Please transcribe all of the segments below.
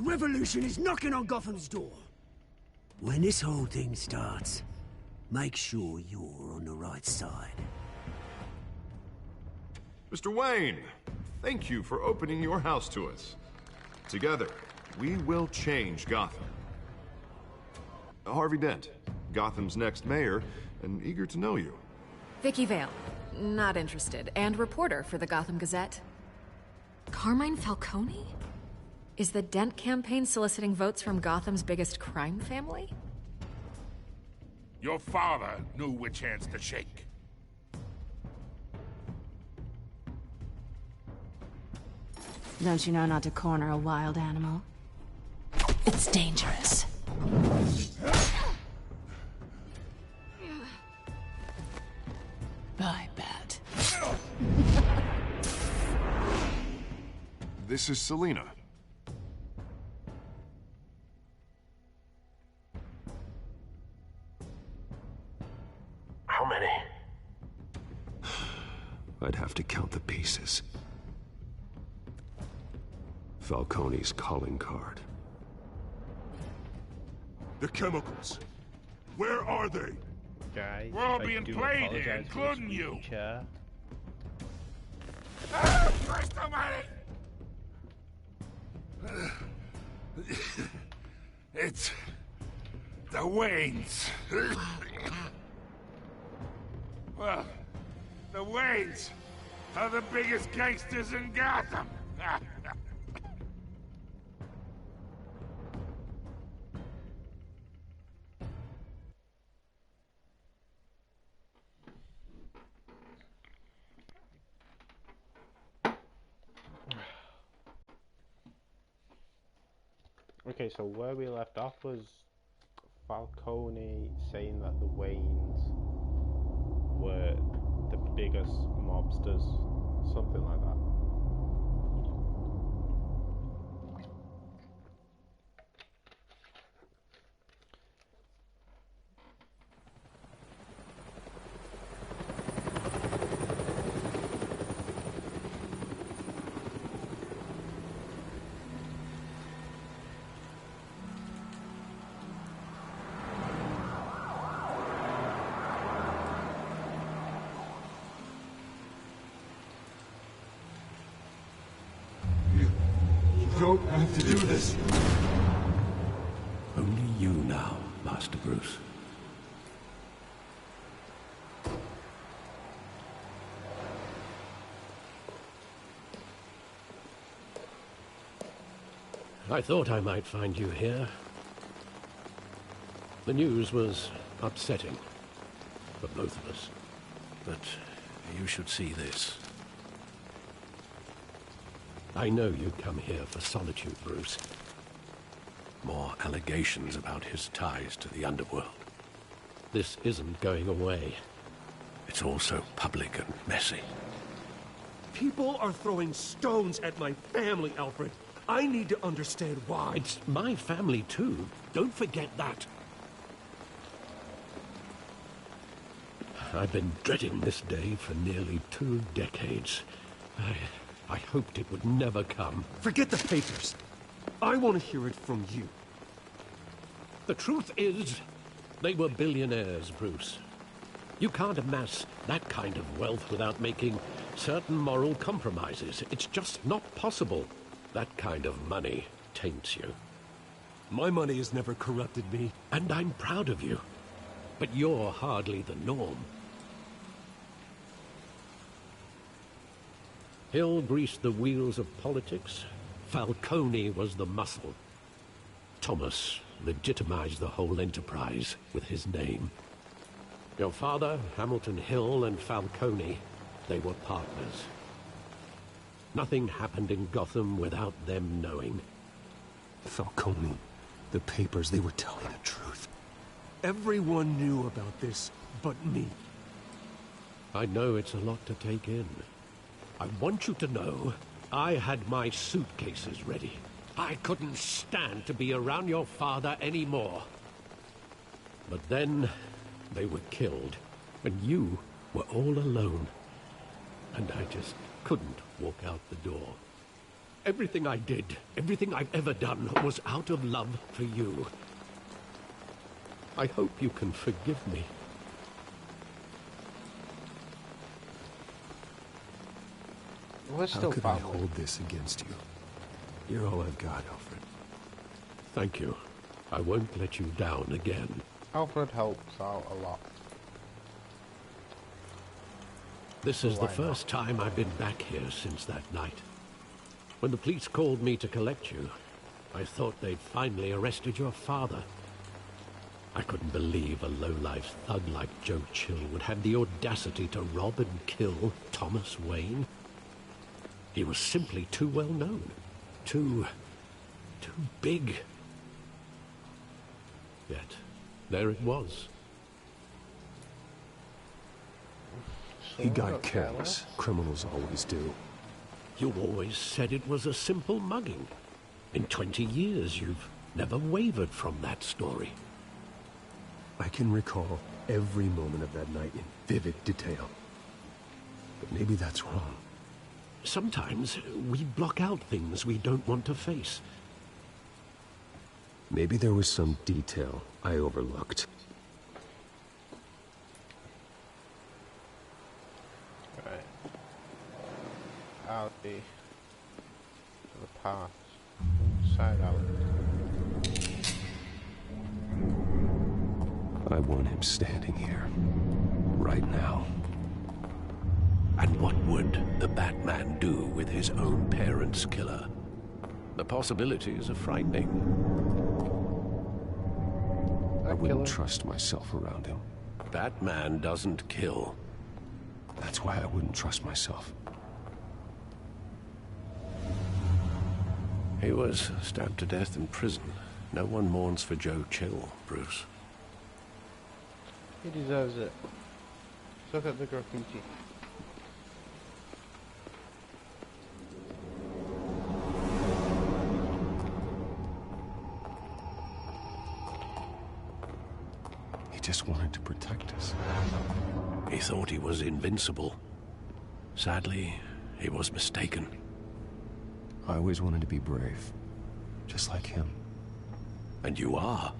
A revolution is knocking on Gotham's door. When this whole thing starts, make sure you're on the right side. Mr. Wayne, thank you for opening your house to us. Together, we will change Gotham. Harvey Dent, Gotham's next mayor, and eager to know you. Vicky Vale, not interested, and reporter for the Gotham Gazette. Carmine Falcone? Is the Dent campaign soliciting votes from Gotham's biggest crime family? Your father knew which hands to shake. Don't you know not to corner a wild animal? It's dangerous. Bye, Bat. This is Selina. How many? I'd have to count the pieces. Falcone's calling card. The chemicals. Where are they? Guys, We're all I being do played, apologize for the including you. squeaky chair. Ah, Christ almighty! It's the Waynes. Well, the Waynes are the biggest gangsters in Gotham. Okay, so where we left off was Falcone saying that the Waynes were the biggest mobsters, something like that. You don't have to do this. Only you now, Master Bruce. I thought I might find you here. The news was upsetting for both of us. But you should see this. I know you come here for solitude, Bruce. More allegations about his ties to the underworld. This isn't going away. It's also public and messy. People are throwing stones at my family, Alfred. I need to understand why. It's my family, too. Don't forget that. I've been dreading this day for nearly 2 decades. I hoped it would never come. Forget the papers. I want to hear it from you. The truth is, they were billionaires, Bruce. You can't amass that kind of wealth without making certain moral compromises. It's just not possible. That kind of money taints you. My money has never corrupted me. And I'm proud of you. But you're hardly the norm. Hill greased the wheels of politics. Falcone was the muscle. Thomas legitimized the whole enterprise with his name. Your father, Hamilton Hill, and Falcone, they were partners. Nothing happened in Gotham without them knowing. Falcone, the papers, they were telling the truth. Everyone knew about this but me. I know it's a lot to take in. I want you to know I had my suitcases ready. I couldn't stand to be around your father anymore. But then they were killed, and you were all alone. And I just couldn't walk out the door. Everything I did, everything I've ever done, was out of love for you. I hope you can forgive me. We're How still could I family. hold this against you? You're all I've got, Alfred. Thank you. I won't let you down again. Alfred helps out a lot. This is So the why first time I've been back here since that night. When the police called me to collect you, I thought they'd finally arrested your father. I couldn't believe a low-life thug like Joe Chill would have the audacity to rob and kill Thomas Wayne. He was simply too well known. Too big. Yet, there it was. He got careless. Criminals always do. You always said it was a simple mugging. In 20 years, you've never wavered from that story. I can recall every moment of that night in vivid detail. But maybe that's wrong. Sometimes we block out things we don't want to face. Maybe there was some detail I overlooked. Right. Out the path. Side out. I want him standing here. Right now. And what would the Batman do with his own parents' killer? The possibilities are frightening. I wouldn't trust myself around him. Batman doesn't kill. That's why I wouldn't trust myself. He was stabbed to death in prison. No one mourns for Joe Chill, Bruce. He deserves it. Look at the graffiti. He just wanted to protect us. He thought he was invincible. Sadly, he was mistaken. I always wanted to be brave. Just like him. And you are.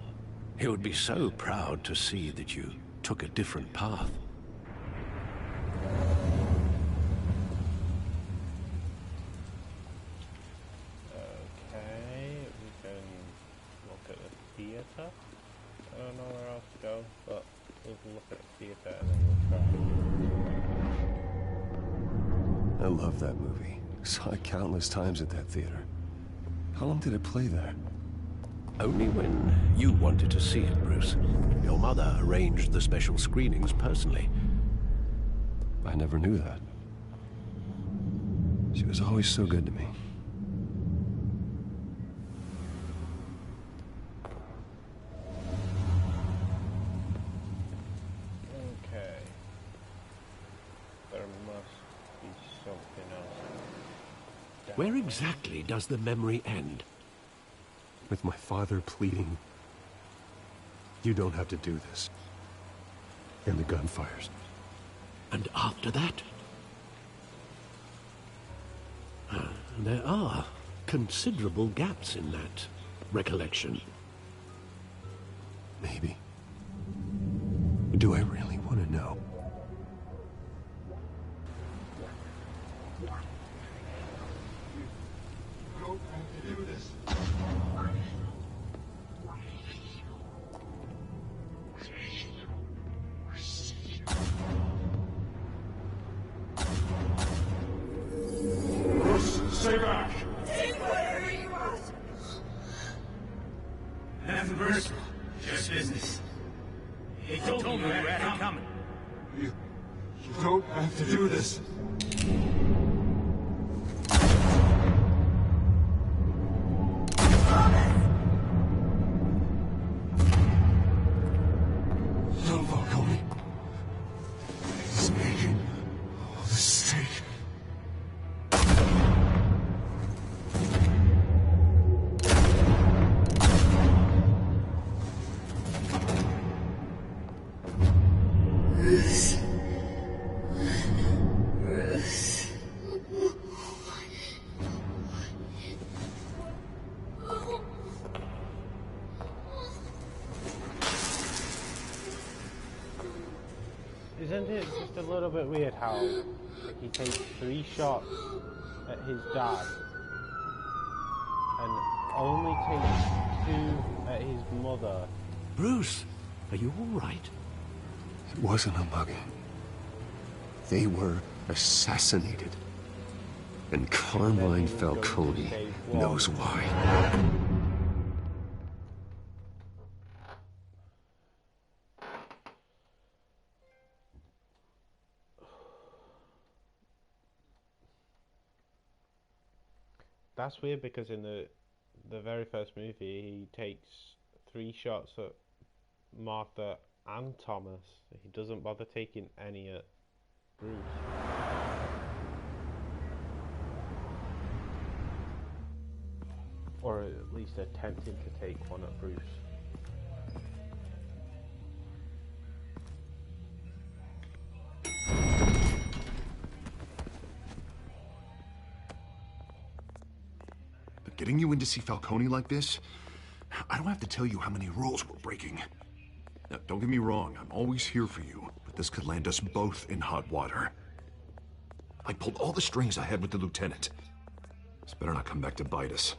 He would be so proud to see that you took a different path. Okay, we can look at the theater. I don't know where else to go, but we'll look at the theater and then we'll try. I love that movie. Saw it countless times at that theater. How long did it play there? Only when you wanted to see it, Bruce. Your mother arranged the special screenings personally. I never knew that. She was always so good to me. Okay. There must be something else. Where exactly does the memory end? With my father pleading, "You don't have to do this." And the gun fires. And after that? There are considerable gaps in that recollection. Maybe. Do I really want to know? You don't have to do this. Stay back! Take whatever you want! Nothing personal, just business. He told me you had it coming. You don't have to do this. No, Falcone. He's making a mistake. Bruce. Bruce. Isn't it just a little bit weird how he takes 3 shots at his dad and only takes 2 at his mother? Bruce, are you all right? It wasn't a mugging. They were assassinated. And Carmine Falcone knows why. That's weird because in the very first movie he takes 3 shots at Martha and Thomas. He doesn't bother taking any at Bruce. Or at least attempting to take one at Bruce. But getting you in to see Falcone like this, I don't have to tell you how many rules we're breaking. Now, don't get me wrong, I'm always here for you, but this could land us both in hot water. I pulled all the strings I had with the lieutenant. This better not come back to bite us.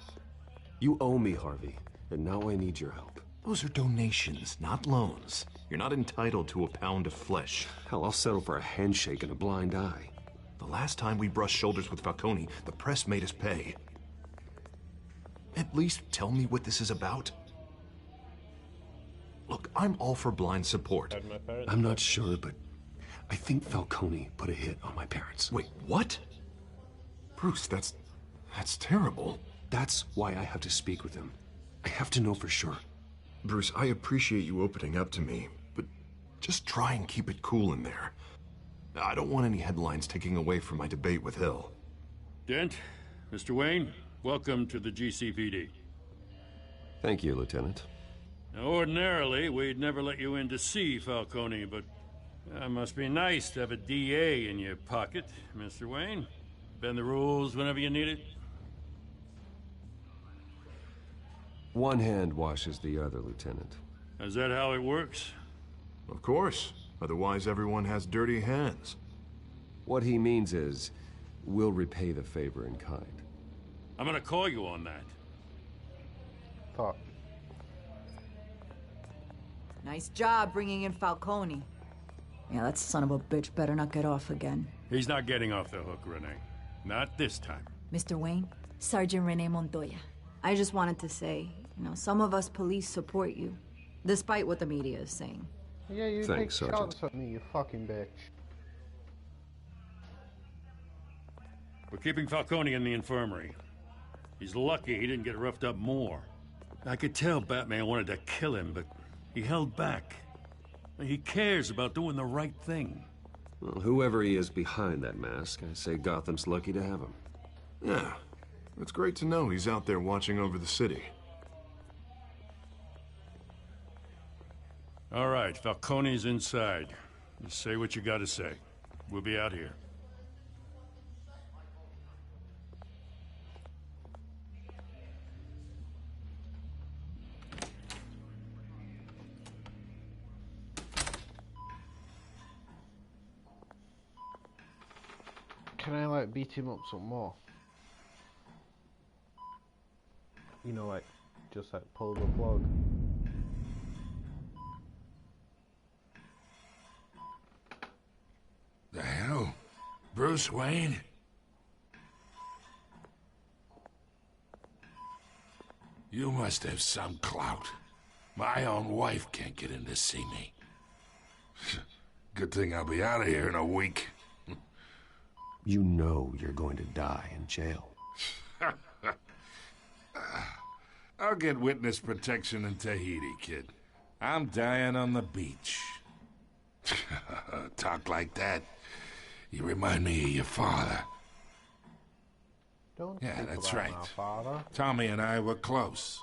You owe me, Harvey, and now I need your help. Those are donations, not loans. You're not entitled to a pound of flesh. Hell, I'll settle for a handshake and a blind eye. The last time we brushed shoulders with Falcone, the press made us pay. At least tell me what this is about. Look, I'm all for blind support. I'm not sure, but I think Falcone put a hit on my parents. Wait, what? Bruce, that's terrible. That's why I have to speak with him. I have to know for sure. Bruce, I appreciate you opening up to me, but just try and keep it cool in there. I don't want any headlines taking away from my debate with Hill. Dent, Mr. Wayne, welcome to the GCPD. Thank you, Lieutenant. Now, ordinarily, we'd never let you in to see Falcone, but it must be nice to have a DA in your pocket, Mr. Wayne. Bend the rules whenever you need it. One hand washes the other, Lieutenant. Is that how it works? Of course. Otherwise, everyone has dirty hands. What he means is, we'll repay the favor in kind. I'm gonna call you on that. Fuck. Nice job bringing in Falcone. Yeah, that son of a bitch better not get off again. He's not getting off the hook, Renee. Not this time. Mr. Wayne, Sergeant Renee Montoya. I just wanted to say, some of us police support you, despite what the media is saying. Yeah, you Thanks, take Sergeant. shots at me, you fucking bitch. We're keeping Falcone in the infirmary. He's lucky he didn't get roughed up more. I could tell Batman wanted to kill him, but he held back. He cares about doing the right thing. Well, whoever he is behind that mask, I say Gotham's lucky to have him. Yeah, it's great to know he's out there watching over the city. All right, Falcone's inside. You say what you gotta say. We'll be out here. Can I, like, beat him up some more? You know, like, just, like, pull the plug. The hell? Bruce Wayne? You must have some clout. My own wife can't get in to see me. Good thing I'll be out of here in a week. You know you're going to die in jail. I'll get witness protection in Tahiti, kid. I'm dying on the beach. Talk like that. You remind me of your father. Don't Yeah, speak that's about right. my father. Tommy and I were close.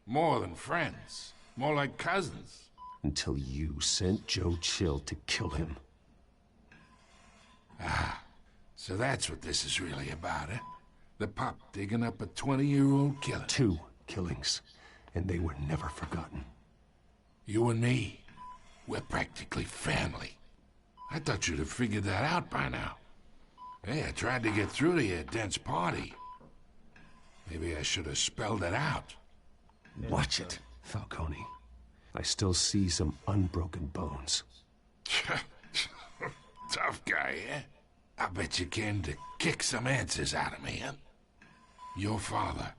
More than friends. More like cousins. Until you sent Joe Chill to kill him. Ah, so that's what this is really about, eh? The pup digging up a 20-year-old killer. 2 killings, and they were never forgotten. You and me. We're practically family. I thought you'd have figured that out by now. Hey, I tried to get through to your dense party. Maybe I should have spelled it out. Watch it, Falcone. I still see some unbroken bones. Tough guy, eh? I bet you came to kick some answers out of me, huh? Your father,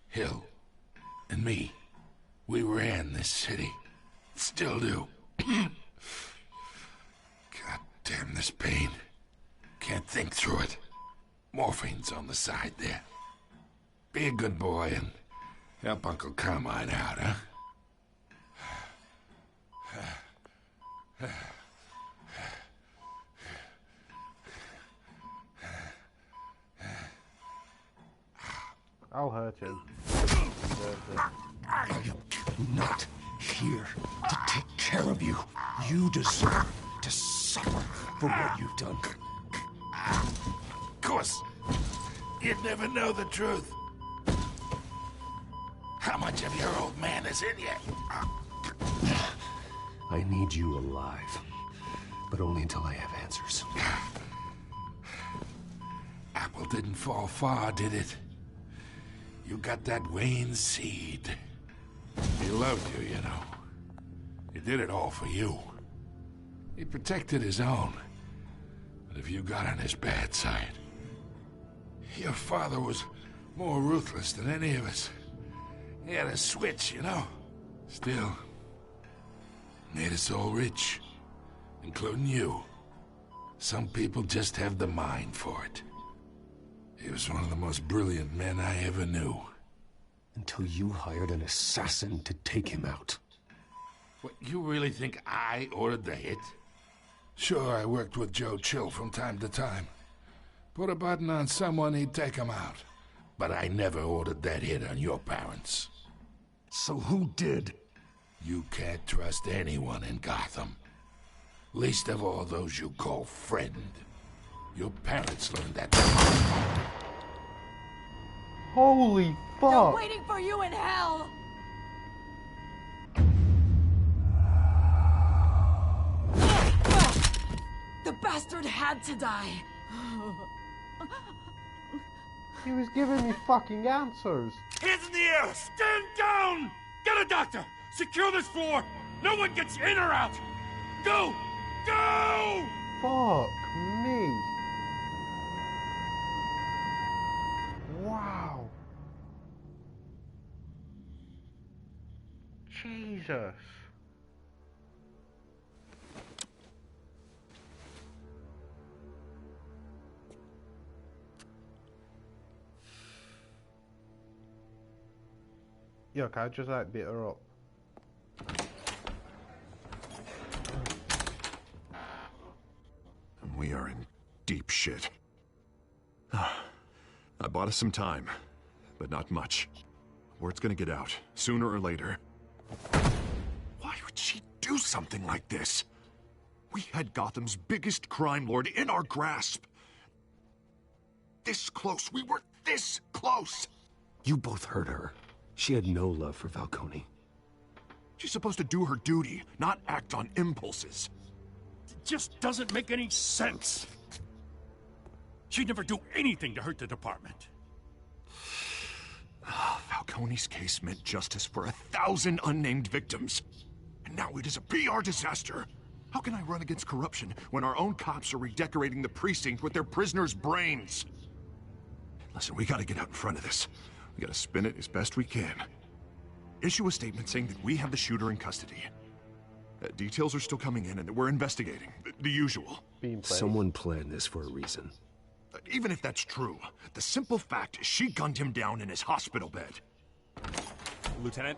Hill, and me, we ran this city. Still do. God damn this pain. Can't think through it. Morphine's on the side there. Be a good boy and help Uncle Carmine out, huh? I'll hurt him. I am not here to take care of you. You deserve to suffer for what you've done. Of course. You'd never know the truth. How much of your old man is in you? I need you alive, but only until I have answers. Apple didn't fall far, did it? You got that Wayne seed. He loved you, you know. He did it all for you. He protected his own. But if you got on his bad side, your father was more ruthless than any of us. He had a switch, you know. Still, made us all rich, including you. Some people just have the mind for it. He was one of the most brilliant men I ever knew. Until you hired an assassin to take him out. What, you really think I ordered the hit? Sure, I worked with Joe Chill from time to time. Put a button on someone, he'd take him out. But I never ordered that hit on your parents. So who did? You can't trust anyone in Gotham. Least of all those you call friend. Your parents learned that. Holy fuck! They're waiting for you in hell! The bastard had to die. He was giving me fucking answers. Hands in the air! Stand down! Get a doctor! Secure this floor! No one gets in or out! Go! Go! Fuck me. Wow. Jesus. Yo, can I just like beat her up? We are in deep shit. I bought us some time, but not much. Word's gonna get out, sooner or later. Why would she do something like this? We had Gotham's biggest crime lord in our grasp. This close, we were this close! You both hurt her. She had no love for Falcone. She's supposed to do her duty, not act on impulses. It just doesn't make any sense. She'd never do anything to hurt the department. Falcone's case meant justice for 1,000 unnamed victims. And now it is a PR disaster. How can I run against corruption when our own cops are redecorating the precinct with their prisoners' brains? Listen, we gotta get out in front of this. We gotta spin it as best we can. Issue a statement saying that we have the shooter in custody. Details are still coming in and that we're investigating. The usual. Someone planned this for a reason. Even if that's true, the simple fact is she gunned him down in his hospital bed. Lieutenant,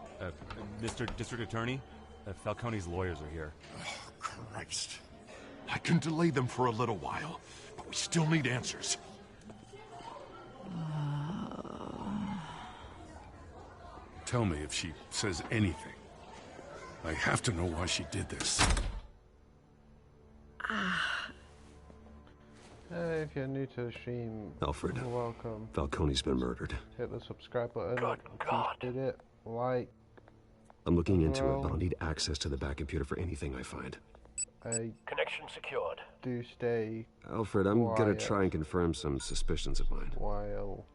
Mr. District Attorney, Falcone's lawyers are here. Oh, Christ. I can delay them for a little while, but we still need answers. Tell me if she says anything. I have to know why she did this. Hey, if you're new to the stream, Alfred, you're welcome. Falcone's been murdered. Hit the subscribe button. Good God. Did it. Like. I'm looking into it, but I'll need access to the back computer for anything I find. Connection secured. Do stay. Alfred, I'm gonna try and confirm some suspicions of mine. While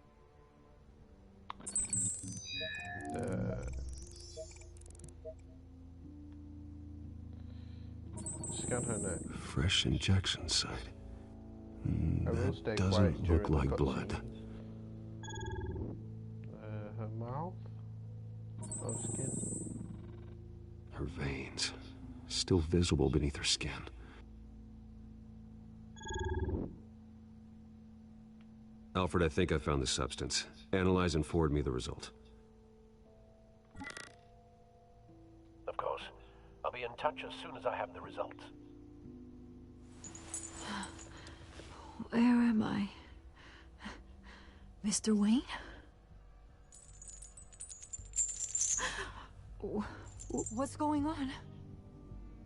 scan her neck. Fresh injection site. That doesn't quiet look during the like blood. Her mouth? Oh, skin. Her veins. Still visible beneath her skin. Alfred, I think I found the substance. Analyze and forward me the result. Of course. I'll be in touch as soon as I have the results. Where am I? Mr. Wayne? What's going on?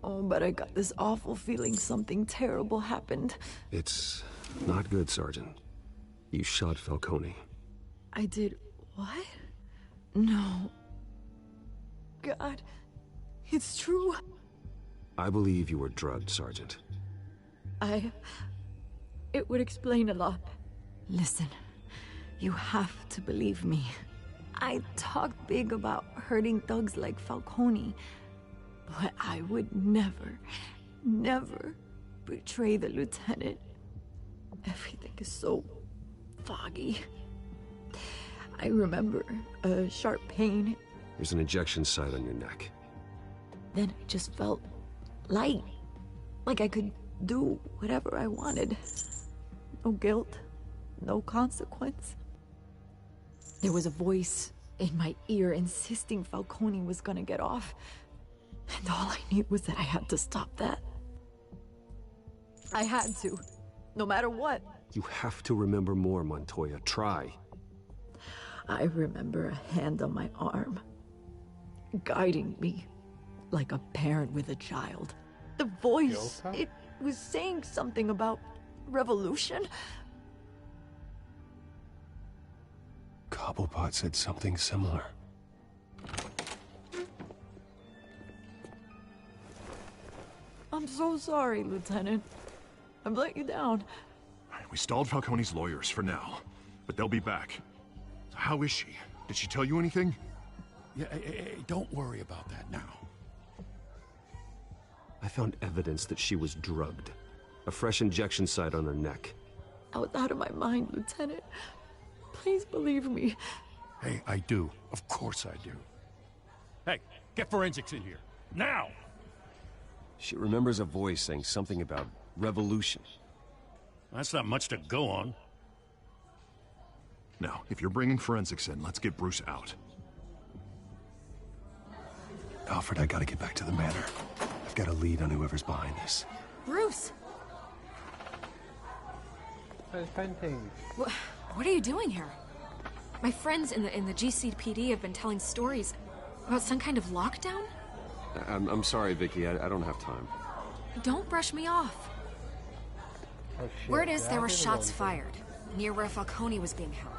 Oh, but I got this awful feeling something terrible happened. It's not good, Sergeant. You shot Falcone. I did what? No. God, it's true. I believe you were drugged, Sergeant. It would explain a lot. Listen, you have to believe me. I talked big about hurting thugs like Falcone, but I would never, never betray the lieutenant. Everything is so foggy. I remember a sharp pain. There's an injection site on your neck. Then I just felt light, like I could do whatever I wanted. No guilt, no consequence. There was a voice in my ear insisting Falcone was gonna get off. And all I knew was that I had to stop that. I had to, no matter what. You have to remember more, Montoya. Try. I remember a hand on my arm, guiding me like a parent with a child. The voice, it was saying something about revolution. Cobblepot said something similar. I'm so sorry, Lieutenant. I've let you down. We stalled Falcone's lawyers for now, but they'll be back. How is she? Did she tell you anything? Yeah, hey, don't worry about that now. I found evidence that she was drugged. A fresh injection site on her neck. I was out of my mind, Lieutenant. Please believe me. Hey, I do. Of course I do. Hey, get forensics in here. Now! She remembers a voice saying something about revolution. That's not much to go on. Now, if you're bringing forensics in, let's get Bruce out. Alfred, I gotta get back to the manor. I've got a lead on whoever's behind this. Bruce! Painting. What are you doing here? My friends in the GCPD have been telling stories about some kind of lockdown? I'm sorry, Vicky. I don't have time. Don't brush me off. Oh, Word is there were shots fired near where Falcone was being held.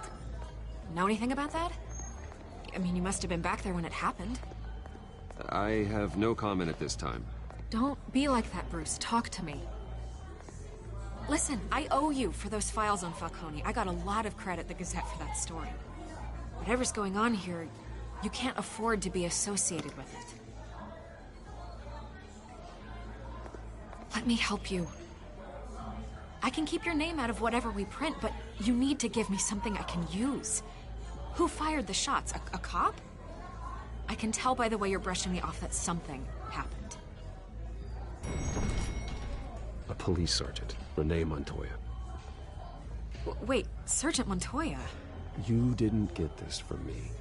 Know anything about that? I mean, you must have been back there when it happened. I have no comment at this time. Don't be like that, Bruce. Talk to me. Listen, I owe you for those files on Falcone. I got a lot of credit at the Gazette for that story. Whatever's going on here, you can't afford to be associated with it. Let me help you. I can keep your name out of whatever we print, but you need to give me something I can use. Who fired the shots? A cop? I can tell by the way you're brushing me off that something happened. A police sergeant, Renee Montoya. Wait, Sergeant Montoya? You didn't get this from me.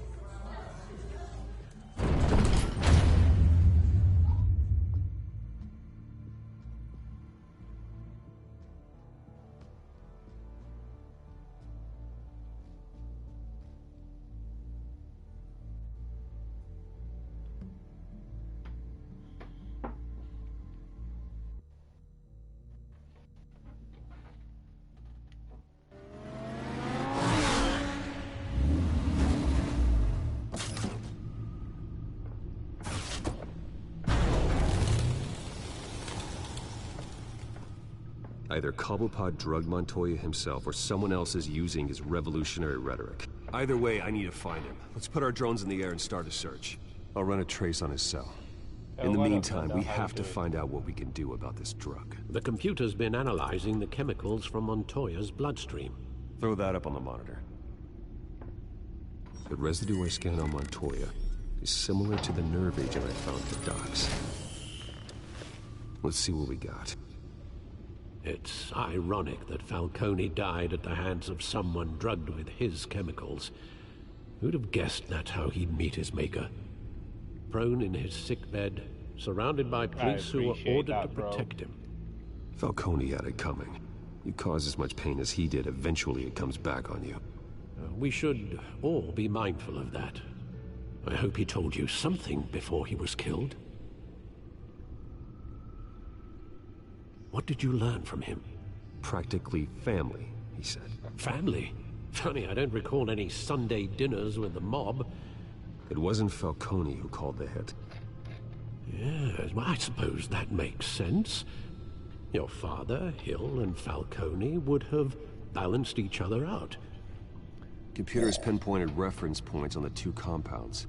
Either Cobblepot drugged Montoya himself, or someone else is using his revolutionary rhetoric. Either way, I need to find him. Let's put our drones in the air and start a search. I'll run a trace on his cell. In the meantime, we have to find out what we can do about this drug. The computer's been analyzing the chemicals from Montoya's bloodstream. Throw that up on the monitor. The residue I scanned on Montoya is similar to the nerve agent I found at the docks. Let's see what we got. It's ironic that Falcone died at the hands of someone drugged with his chemicals. Who'd have guessed that's how he'd meet his maker? Prone in his sickbed, surrounded by police who were ordered to protect him. Falcone had it coming. You cause as much pain as he did, eventually it comes back on you. We should all be mindful of that. I hope he told you something before he was killed. What did you learn from him? Practically family, he said. Family? Funny, I don't recall any Sunday dinners with the mob. It wasn't Falcone who called the hit. Yes, well, I suppose that makes sense. Your father, Hill, and Falcone would have balanced each other out. Computer's pinpointed reference points on the two compounds.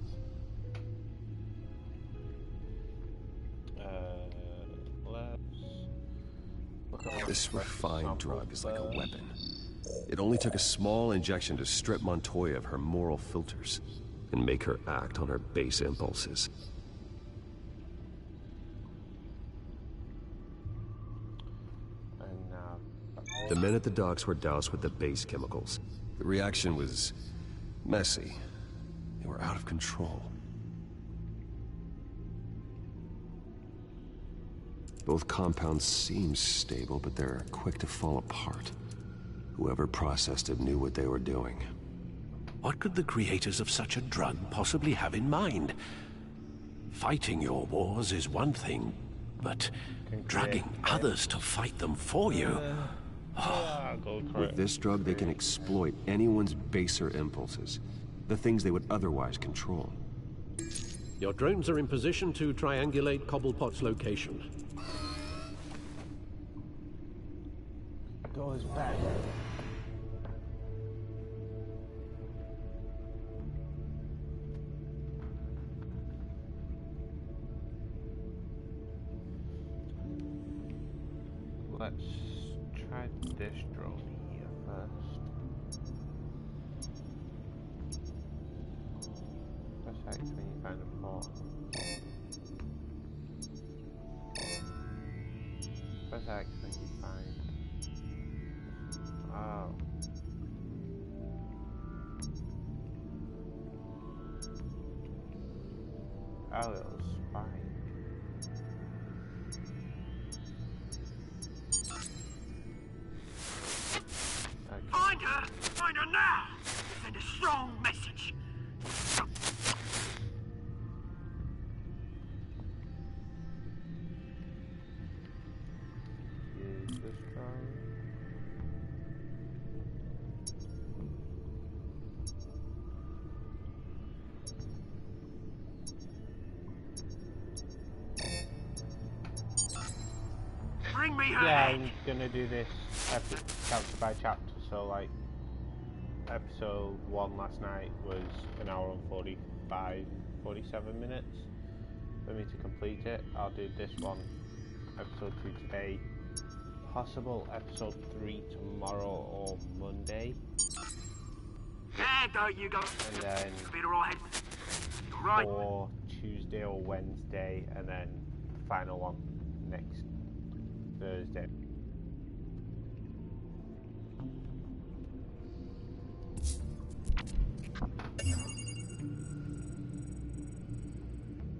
This refined drug is like a weapon. It only took a small injection to strip Montoya of her moral filters and make her act on her base impulses. The men at the docks were doused with the base chemicals. The reaction was messy. They were out of control. Both compounds seem stable, but they're quick to fall apart. Whoever processed it knew what they were doing. What could the creators of such a drug possibly have in mind? Fighting your wars is one thing, but dragging others to fight them for you... With this drug, they can exploit anyone's baser impulses, the things they would otherwise control. Your drones are in position to triangulate Cobblepot's location. Goes back. Let's try this drone here first. That's actually when you find a port. That's actually when you find. Oh. Oh, little spine. Find her! Find her now! Send a strong message. Use this drone. Bring me her Yeah, head. I'm gonna do this chapter by chapter. So, like, episode 1 last night was an hour and 47 minutes for me to complete it. I'll do this one, episode 2 today, possible episode 3 tomorrow or Monday. There you go. And then Speeder all head. Right. or Tuesday or Wednesday, and then the final one next Thursday.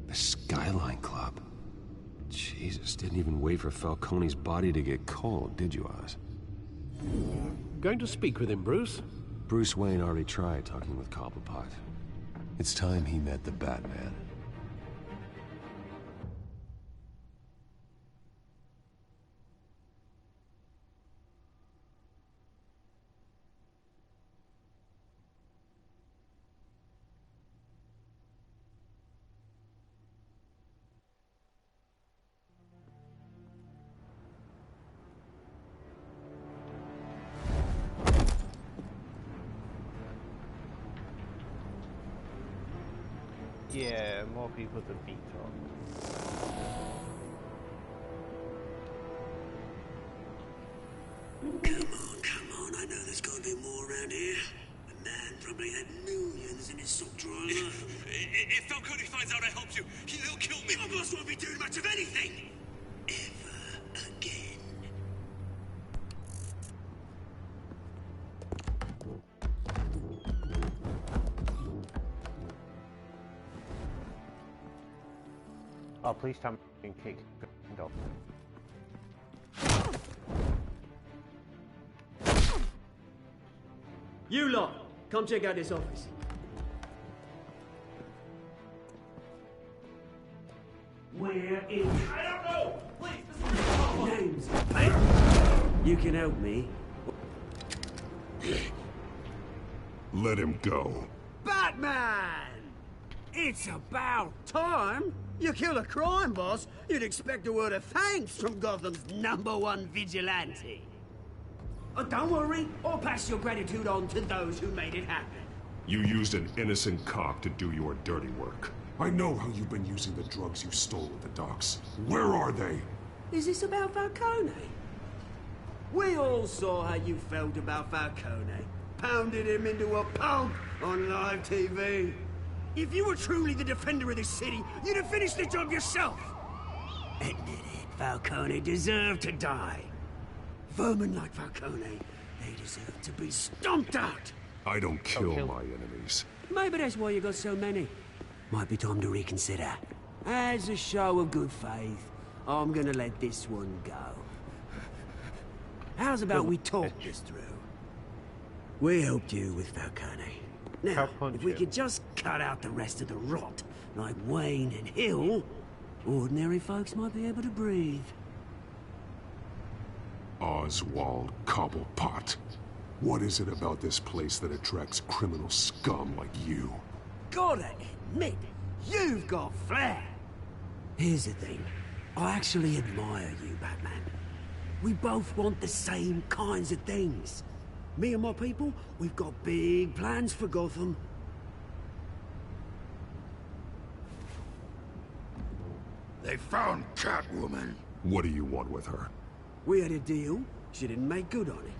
The Skyline Club. Jesus, didn't even wait for Falcone's body to get cold, did you, Oz? Going to speak with him, Bruce? Bruce Wayne already tried talking with Cobblepot. It's time he met the Batman. Yeah, more people to beat up. Come on, I know there's gotta be more around here. The man probably had millions in his sock drawer. If Falcone finds out I helped you, he'll kill me. Your boss won't be doing much of anything! Ever again. Oh, please tell me you can kick the off. You lot, come check out this office. Where is... I don't know! Please, Name's paper. You can help me. Let him go. Batman! It's about time. You kill a crime boss, you'd expect a word of thanks from Gotham's #1 vigilante. Oh, don't worry, I'll pass your gratitude on to those who made it happen. You used an innocent cop to do your dirty work. I know how you've been using the drugs you stole at the docks. Where are they? Is this about Falcone? We all saw how you felt about Falcone. Pounded him into a pulp on live TV. If you were truly the defender of this city, you'd have finished the job yourself. Admit it, Falcone deserved to die. Vermin like Falcone, they deserve to be stomped out. I don't kill my enemies. Maybe that's why you got so many. Might be time to reconsider. As a show of good faith, I'm gonna let this one go. How's about we talk this through? We helped you with Falcone. Now, if we could just cut out the rest of the rot, like Wayne and Hill, ordinary folks might be able to breathe. Oswald Cobblepot. What is it about this place that attracts criminal scum like you? Gotta admit, you've got flair. Here's the thing. I actually admire you, Batman. We both want the same kinds of things. Me and my people, we've got big plans for Gotham. They found Catwoman. What do you want with her? We had a deal. She didn't make good on it.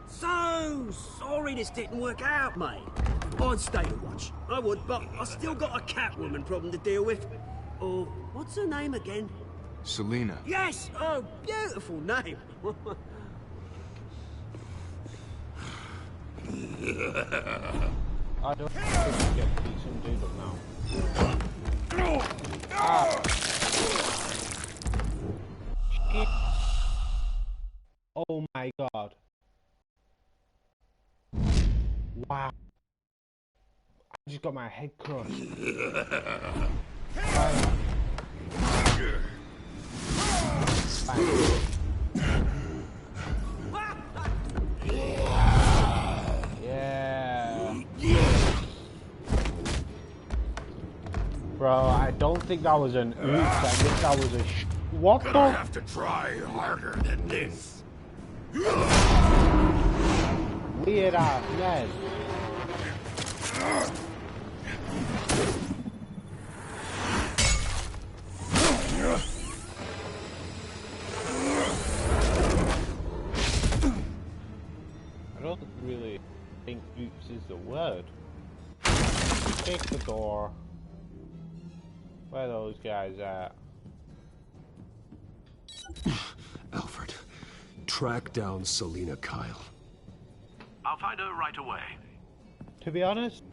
So sorry this didn't work out, mate. I'd stay to watch. I would, but I still got a Catwoman problem to deal with. Oh, what's her name again? Selina. Yes! Oh, beautiful name. I don't think we get to beat some dude up now. Ah. Shit. Oh my god. Wow. I just got my head crushed. Bro, I don't think that was an oops, I think that was a what the? Gonna have to try harder than this. Weird ass man. I don't really think oops is the word. Take the door. Where are those guys at? Alfred, track down Selina Kyle. I'll find her right away. To be honest,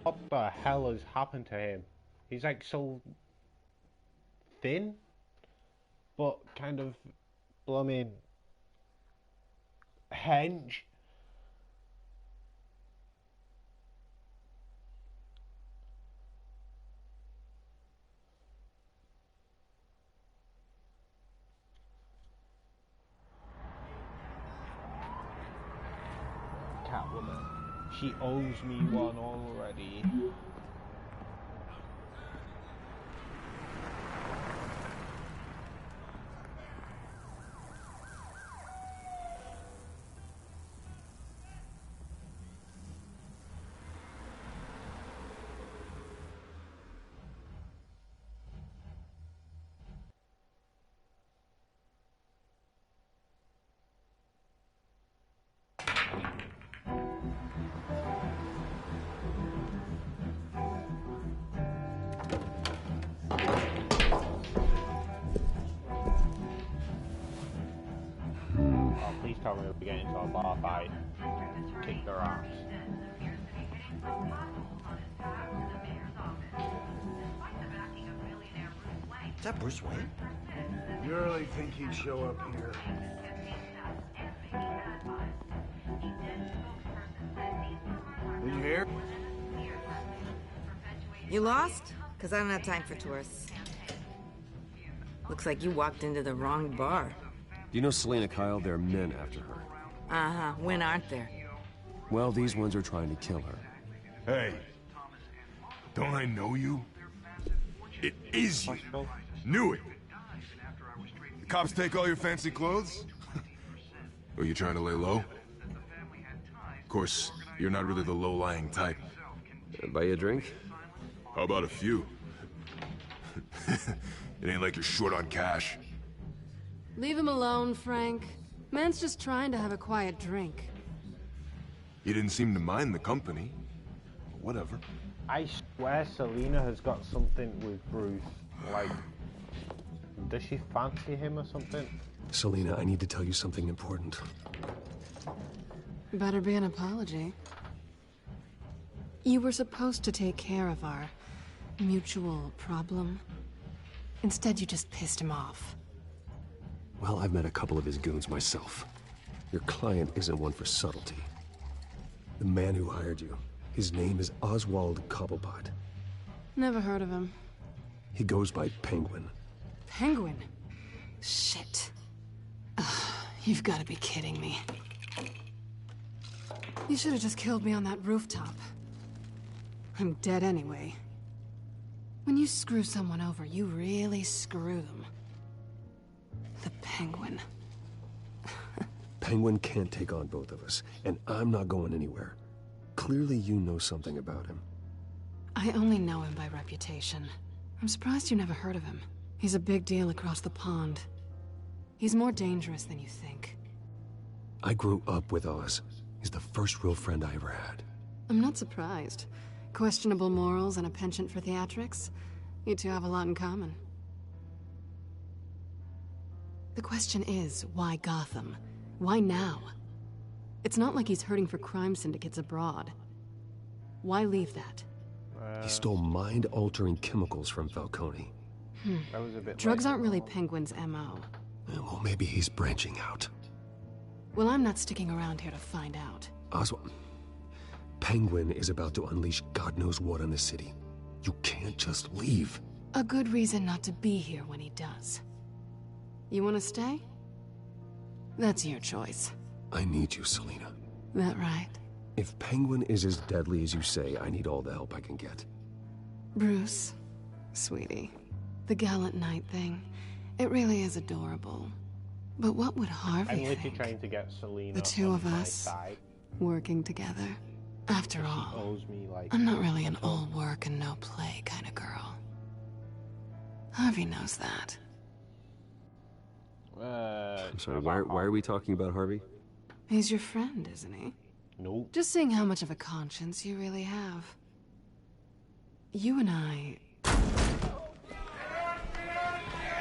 what the hell has happened to him? He's like so thin, but kind of blooming hench. Catwoman. She owes me one already. told me we'd get into a bar fight. Kick their ass. Is that Bruce Wayne? You really think he'd show up here? Did you hear? You lost? Because I don't have time for tourists. Looks like you walked into the wrong bar. Do you know Selena Kyle? There are men after her. Uh-huh. When aren't there? Well, these ones are trying to kill her. Hey, don't I know you? It is you. Knew it. The cops take all your fancy clothes? Are you trying to lay low? Of course, you're not really the low-lying type. Buy you a drink? How about a few? It ain't like you're short on cash. Leave him alone, Frank. Man's just trying to have a quiet drink. You didn't seem to mind the company. Whatever. I swear Selena has got something with Bruce. Like, does she fancy him or something? Selena, I need to tell you something important. Better be an apology. You were supposed to take care of our mutual problem. Instead, you just pissed him off. Well, I've met a couple of his goons myself. Your client isn't one for subtlety. The man who hired you, his name is Oswald Cobblepot. Never heard of him. He goes by Penguin. Penguin? Shit. Ugh, you've got to be kidding me. You should have just killed me on that rooftop. I'm dead anyway. When you screw someone over, you really screw them. The Penguin. Penguin can't take on both of us, and I'm not going anywhere. Clearly you know something about him. I only know him by reputation. I'm surprised you never heard of him. He's a big deal across the pond. He's more dangerous than you think. I grew up with Oz. He's the first real friend I ever had. I'm not surprised. Questionable morals and a penchant for theatrics. You two have a lot in common. The question is, why Gotham? Why now? It's not like he's hurting for crime syndicates abroad. Why leave that? He stole mind-altering chemicals from Falcone. That was a bit Drugs aren't really Penguin's MO. Well, maybe he's branching out. Well, I'm not sticking around here to find out. Oswald, Penguin is about to unleash God knows what on the city. You can't just leave. A good reason not to be here when he does. You want to stay? That's your choice. I need you, Selena. That right? If Penguin is as deadly as you say, I need all the help I can get. Bruce, sweetie, the gallant knight thing, it really is adorable. But what would Harvey I'm literally think? trying to get Selena The two on of my us side. working together. After She all, owes me, like, I'm not really an all work and no play kind of girl. Harvey knows that. I'm sorry, why are we talking about Harvey? He's your friend, isn't he? Nope. Just seeing how much of a conscience you really have. You and I...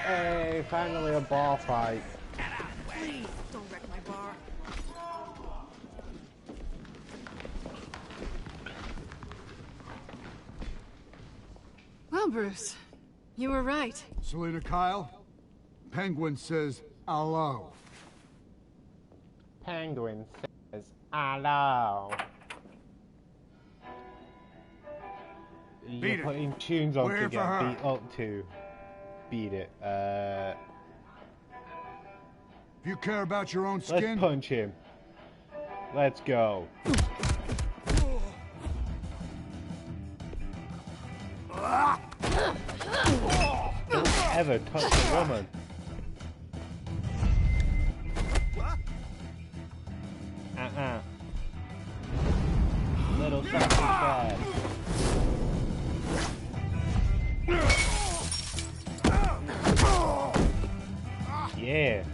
Hey, finally a bar fight. Please, don't wreck my bar. Well, Bruce, you were right. Selena Kyle, Penguin says hello. Penguin says hello. You're putting tunes on to get beat up to. Beat it. If you care about your own skin... Let's punch him. Let's go. Don't ever touch a woman. Little sassy bad. Yeah.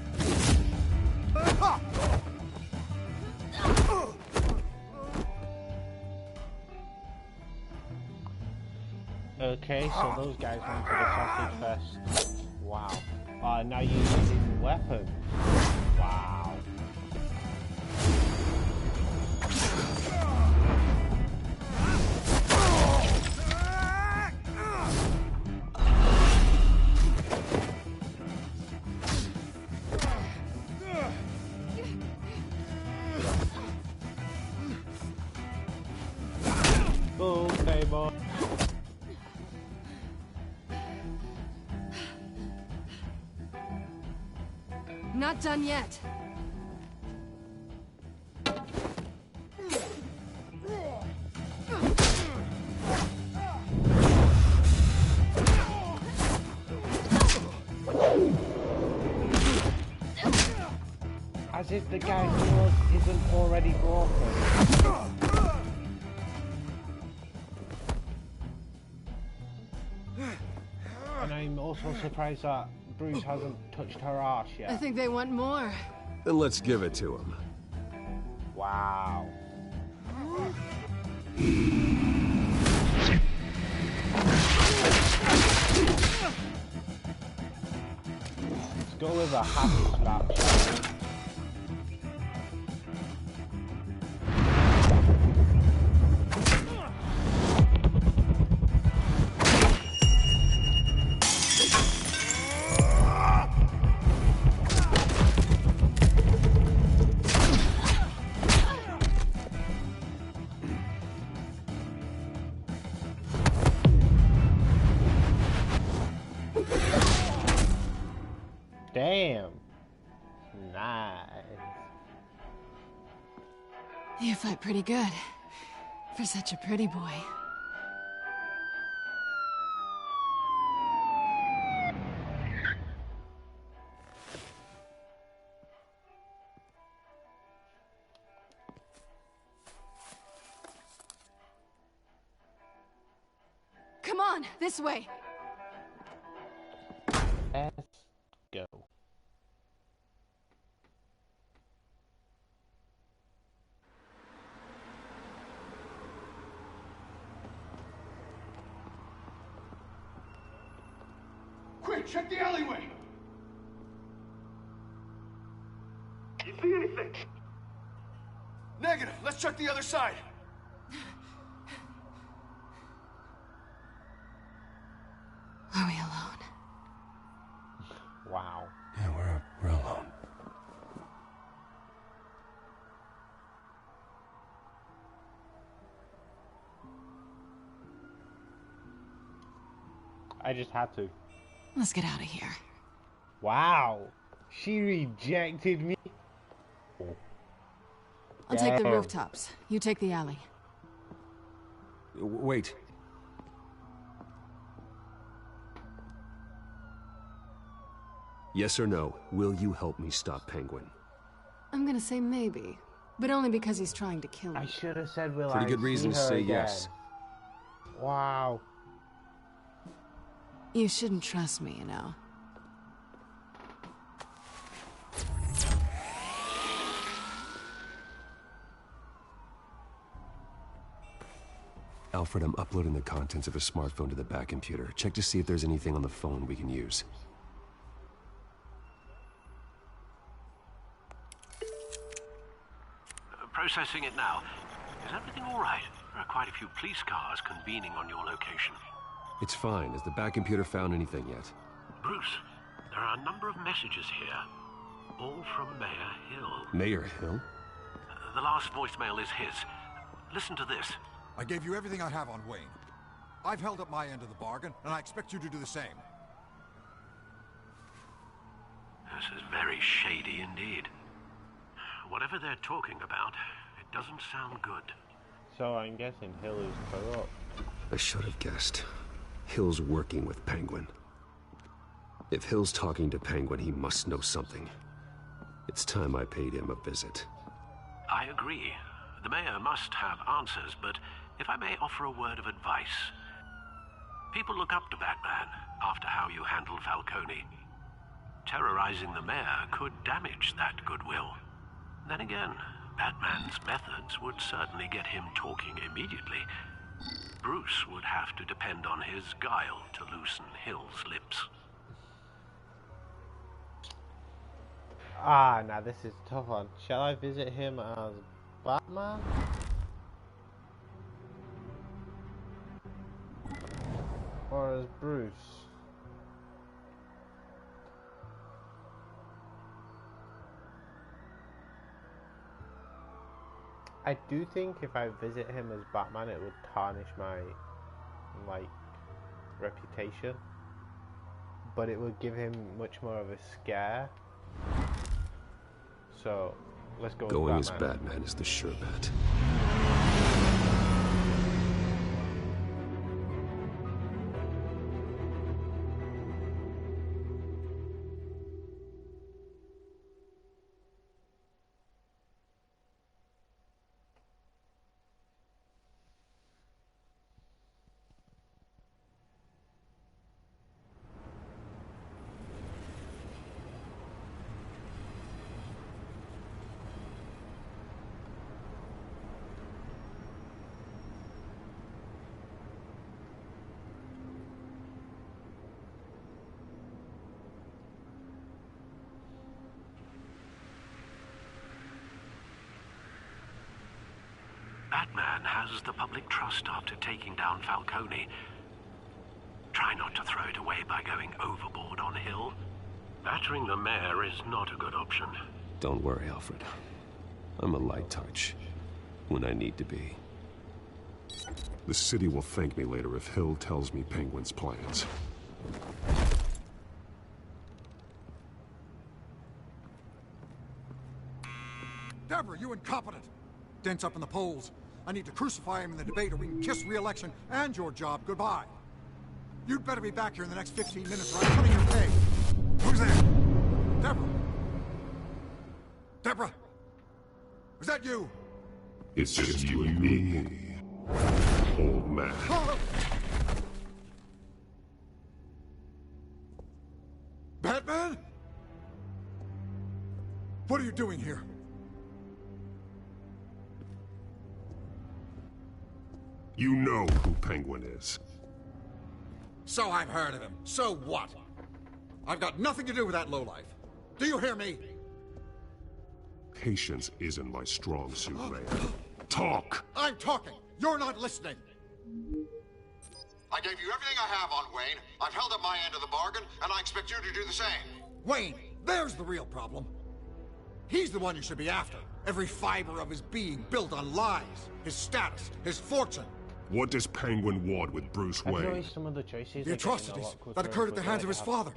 Okay, so those guys went to the sausage fest. Wow. Now you're using weapons. Wow. him on. Not done yet. As if the guy's nose isn't already broken. And I'm also surprised that Bruce hasn't touched her arse yet. I think they want more. Then let's give it to him. Wow. Let's go with a happy slap. Damn. Nice. You fight pretty good. For such a pretty boy. Come on, this way. Let's go. Quick, check the alleyway! You see anything? Negative. Let's check the other side. Are we alone? Wow. Yeah, we're alone. I just had to. Let's get out of here. Wow. She rejected me. I'll take the Damn. rooftops. You take the alley. Wait. Yes or no, will you help me stop Penguin? I'm gonna say maybe, but only because he's trying to kill me. I should have said will Pretty I good reason see to her say again. yes. Wow. You shouldn't trust me, you know. Alfred, I'm uploading the contents of a smartphone to the back computer. Check to see if there's anything on the phone we can use. Processing it now. Is everything all right? There are quite a few police cars convening on your location. It's fine. Has the back computer found anything yet? Bruce, there are a number of messages here, all from Mayor Hill. Mayor Hill? The last voicemail is his. Listen to this. I gave you everything I have on Wayne. I've held up my end of the bargain, and I expect you to do the same. This is very shady indeed. Whatever they're talking about, it doesn't sound good. So I'm guessing Hill is corrupt. I should have guessed. Hill's working with Penguin. If Hill's talking to Penguin, he must know something. It's time I paid him a visit. I agree. The mayor must have answers, but if I may offer a word of advice. People look up to Batman after how you handled Falcone. Terrorizing the mayor could damage that goodwill. Then again, Batman's methods would certainly get him talking immediately. Bruce would have to depend on his guile to loosen Hill's lips. Ah, now this is a tough one. Shall I visit him as Batman? Or as Bruce? I do think if I visit him as Batman, it would tarnish my like reputation, but it would give him much more of a scare. So let's go. Going with as Batman is the sure bet. Batman has the public trust after taking down Falcone. Try not to throw it away by going overboard on Hill. Battering the mayor is not a good option. Don't worry, Alfred. I'm a light touch when I need to be. The city will thank me later if Hill tells me Penguin's plans. Deborah, you incompetent! Dent's up in the polls. I need to crucify him in the debate or we can kiss re-election and your job goodbye. You'd better be back here in the next 15 minutes or I'm cutting your pay. Who's there? Deborah? Deborah? Is that you? It's just you and me, old man. Batman? What are you doing here? You know who Penguin is. So I've heard of him. So what? I've got nothing to do with that lowlife. Do you hear me? Patience isn't my strong suit, Mayor. Talk! I'm talking. You're not listening. I gave you everything I have on Wayne. I've held up my end of the bargain, and I expect you to do the same. Wayne, there's the real problem. He's the one you should be after. Every fiber of his being built on lies. His status, his fortune. What does Penguin want with Bruce Wayne? Some of the choices the atrocities that occurred at the hands of his father.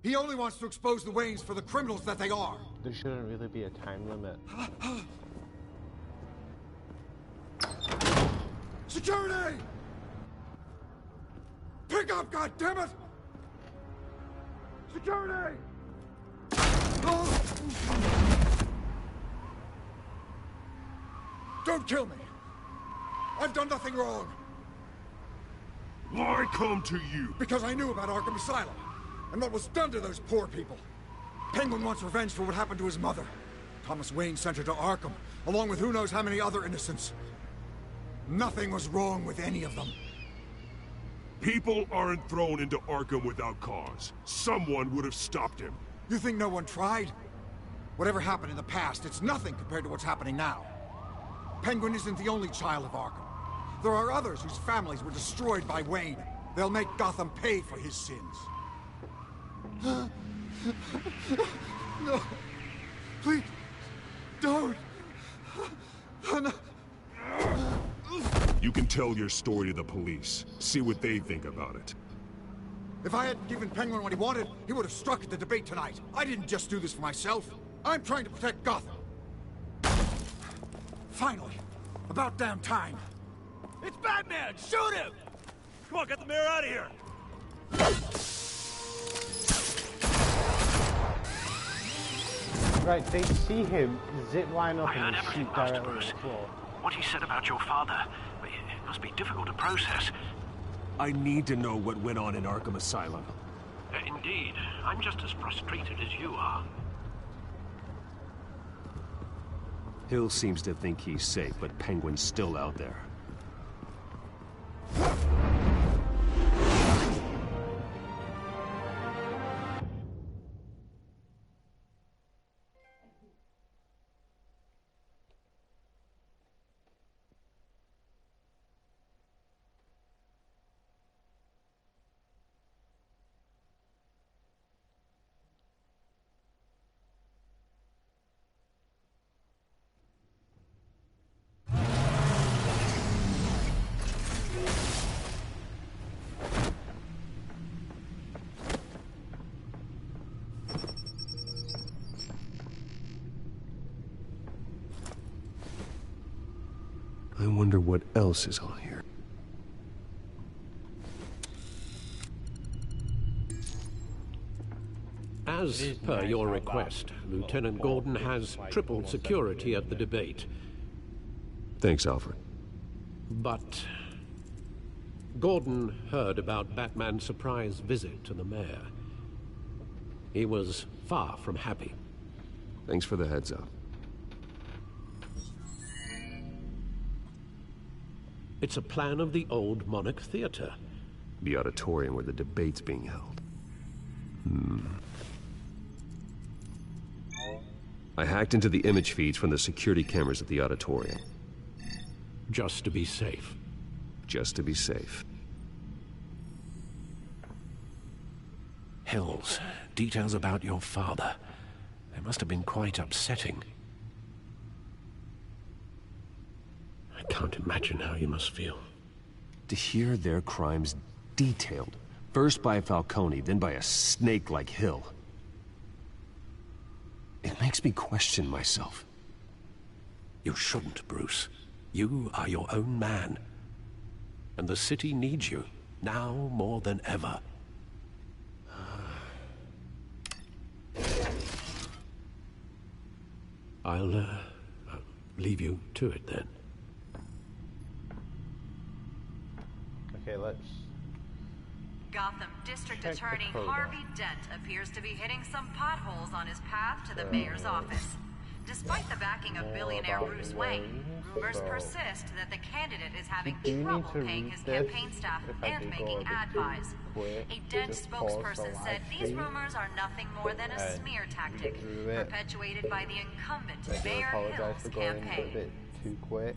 He only wants to expose the Waynes for the criminals that they are. There shouldn't really be a time limit. Security! Pick up, goddammit! Security! Don't kill me! I've done nothing wrong! Why come to you? Because I knew about Arkham Asylum, and what was done to those poor people. Penguin wants revenge for what happened to his mother. Thomas Wayne sent her to Arkham, along with who knows how many other innocents. Nothing was wrong with any of them. People aren't thrown into Arkham without cause. Someone would have stopped him. You think no one tried? Whatever happened in the past, it's nothing compared to what's happening now. Penguin isn't the only child of Arkham. There are others whose families were destroyed by Wayne. They'll make Gotham pay for his sins. No. Please. Don't. No. You can tell your story to the police. See what they think about it. If I hadn't given Penguin what he wanted, he would have struck at the debate tonight. I didn't just do this for myself. I'm trying to protect Gotham. Finally. About damn time. It's Batman! Shoot him! Come on, get the mayor out of here! Right, they see him zip line up I heard and everything, shoot Master directly Bruce. at the floor. What he said about your father, it must be difficult to process. I need to know what went on in Arkham Asylum. Indeed. I'm just as frustrated as you are. Hill seems to think he's safe, but Penguin's still out there. I wonder what else is on here. As per your request, Lieutenant Gordon has triple security at the debate. Thanks, Alfred. But Gordon heard about Batman's surprise visit to the mayor. He was far from happy. Thanks for the heads up. It's a plan of the old Monarch Theater. The auditorium where the debate's being held. I hacked into the image feeds from the security cameras at the auditorium. Just to be safe. Just to be safe. Hills, details about your father. They must have been quite upsetting. I can't imagine how you must feel. To hear their crimes detailed, first by Falcone, then by a snake like Hill. It makes me question myself. You shouldn't, Bruce. You are your own man. And the city needs you, now more than ever. I'll leave you to it then. Okay, let's... Gotham District check Attorney the code Harvey Dent appears to be hitting some potholes on his path to the mayor's office. Despite the backing of billionaire Bruce Wayne, rumors persist that the candidate is having trouble paying his campaign staff and making ad buys. A Dent spokesperson said these rumors are nothing more than a smear tactic, perpetuated by the incumbent Mayor Hill's a campaign. bit too quick,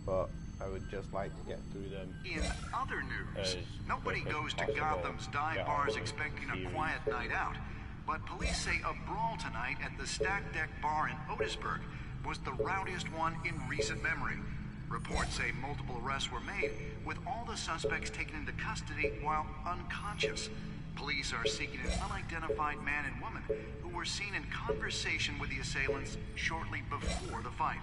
but I would just like to get through them. In other news, nobody goes to Gotham's dive bars expecting a quiet night out. But police say a brawl tonight at the Stack Deck Bar in Otisburg was the rowdiest one in recent memory. Reports say multiple arrests were made, with all the suspects taken into custody while unconscious. Police are seeking an unidentified man and woman who were seen in conversation with the assailants shortly before the fight.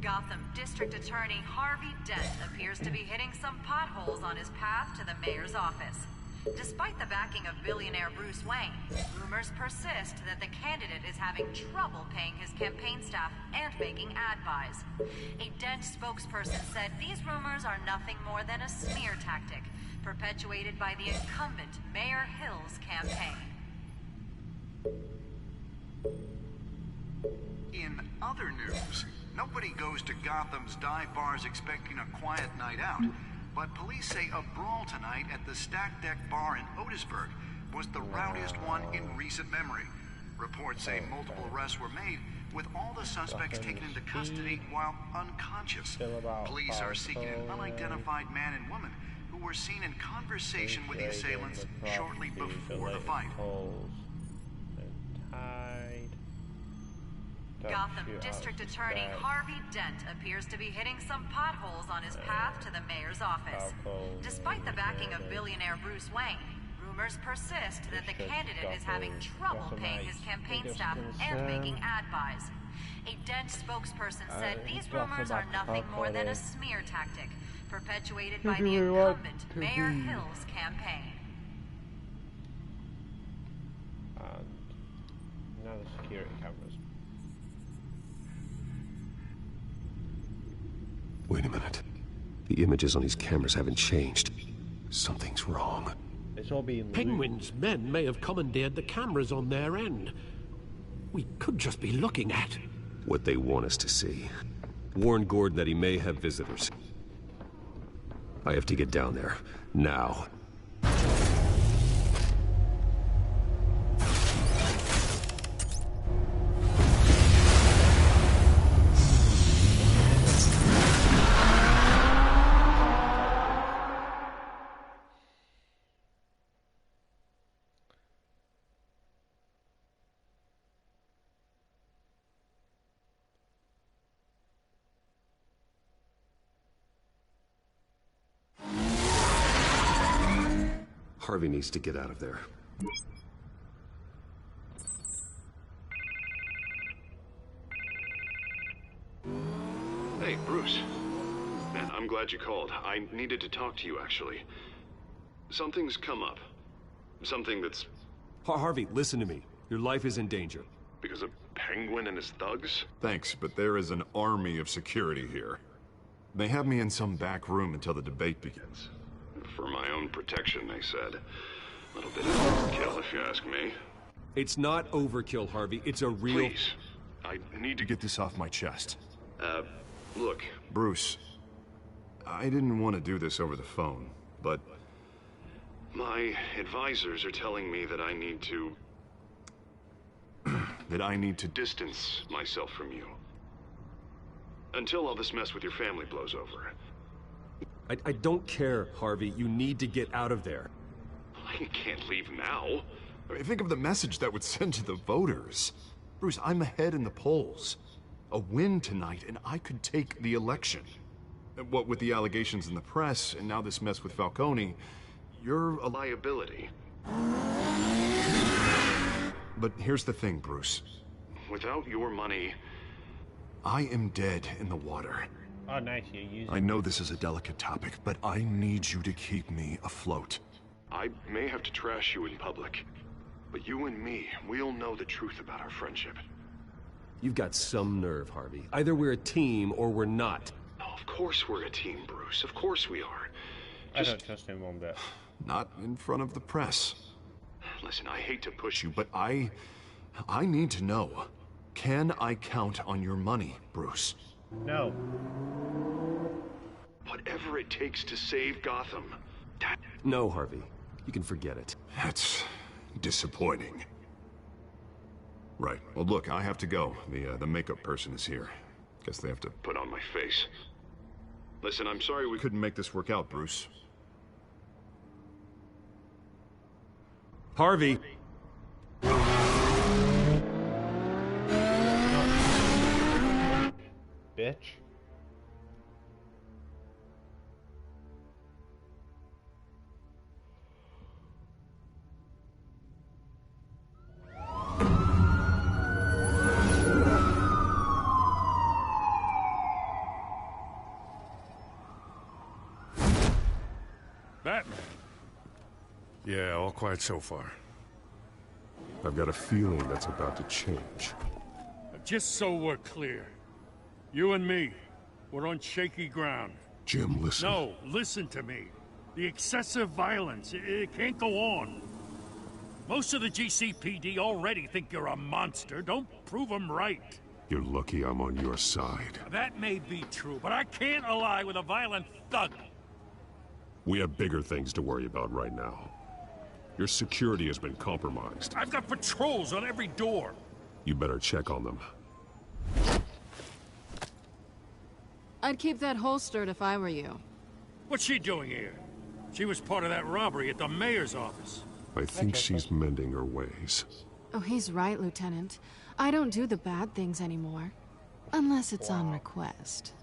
Gotham District Attorney Harvey Dent appears to be hitting some potholes on his path to the mayor's office. Despite the backing of billionaire Bruce Wayne, rumors persist that the candidate is having trouble paying his campaign staff and making ad buys. A Dent spokesperson said these rumors are nothing more than a smear tactic, perpetuated by the incumbent Mayor Hill's campaign. In other news, nobody goes to Gotham's dive bars expecting a quiet night out, but police say a brawl tonight at the Stack Deck Bar in Otisburg was the rowdiest one in recent memory. Reports say multiple arrests were made, with all the suspects taken into custody while unconscious. Police are seeking an unidentified man and woman who were seen in conversation with the assailants shortly before the fight. Gotham District Attorney Harvey Dent appears to be hitting some potholes on his path to the mayor's office. Despite the backing of billionaire Bruce Wayne, rumors persist that the candidate is having trouble paying his campaign staff and making ad buys. A Dent spokesperson said these rumors are nothing more than a smear tactic, perpetuated by the incumbent Mayor Hill's campaign. And now the security cameras. Wait a minute. The images on these cameras haven't changed. Something's wrong. It's all being Penguin's men may have commandeered the cameras on their end. We could just be looking at what they want us to see. Warn Gordon that he may have visitors. I have to get down there. Now. Harvey needs to get out of there. Hey, Bruce. Man, I'm glad you called. I needed to talk to you, actually. Something's come up. Something that's... Harvey, listen to me. Your life is in danger. Because of Penguin and his thugs? Thanks, but there is an army of security here. They have me in some back room until the debate begins. For my own protection, they said. A little bit of overkill, if you ask me. It's not overkill, Harvey. It's a real... Please. I need to get this off my chest. Look. Bruce, I didn't want to do this over the phone, but... my advisors are telling me that I need to... that I need to distance myself from you. Until all this mess with your family blows over. I don't care, Harvey. You need to get out of there. I can't leave now. I mean, think of the message that would send to the voters. Bruce, I'm ahead in the polls. A win tonight, and I could take the election. What with the allegations in the press, and now this mess with Falcone, you're a liability. But here's the thing, Bruce. Without your money, I am dead in the water. Oh, nice, you're using... I know this is a delicate topic, but I need you to keep me afloat. I may have to trash you in public, but you and me, we'll know the truth about our friendship. You've got some nerve, Harvey. Either we're a team or we're not. Oh, of course we're a team, Bruce. Of course we are. I don't trust him one bit. Not in front of the press. Listen, I hate to push you, but I need to know. Can I count on your money, Bruce? No. Whatever it takes to save Gotham. No, Harvey. You can forget it. That's disappointing. Right. Well, look, I have to go. The makeup person is here. Guess they have to put on my face. Listen, I'm sorry we couldn't make this work out, Bruce. Harvey! Bitch. Batman. Yeah, all quiet so far. I've got a feeling that's about to change. Just so we're clear, you and me, we're on shaky ground. Jim, listen. No, listen to me. The excessive violence, it can't go on. Most of the GCPD already think you're a monster. Don't prove them right. You're lucky I'm on your side. That may be true, but I can't ally with a violent thug. We have bigger things to worry about right now. Your security has been compromised. I've got patrols on every door. You better check on them. I'd keep that holstered if I were you. What's she doing here? She was part of that robbery at the mayor's office. I think she's mending her ways. Oh, he's right, Lieutenant. I don't do the bad things anymore. Unless it's on request.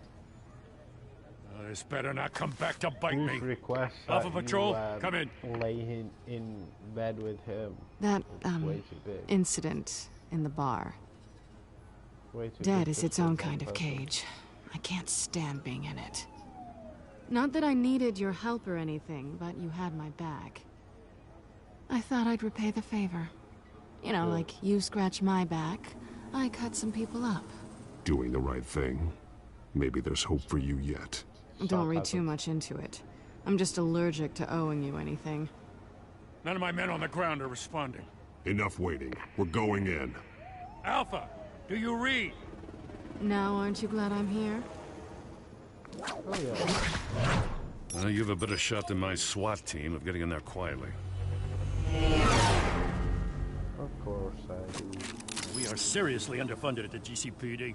This better not come back to bite me. Request Alpha Patrol, come in. Lay in bed with him. That, way too big. incident in the bar. Way too Dead big is for its own one kind of person. cage. I can't stand being in it. Not that I needed your help or anything, but you had my back. I thought I'd repay the favor. You know, like you scratch my back, I cut some people up. Doing the right thing. Maybe there's hope for you yet. Don't read too much into it. I'm just allergic to owing you anything. None of my men on the ground are responding. Enough waiting. We're going in. Alpha, do you read? Now, aren't you glad I'm here? Oh, yeah. You have a better shot than my SWAT team of getting in there quietly. Of course I do. We are seriously underfunded at the GCPD.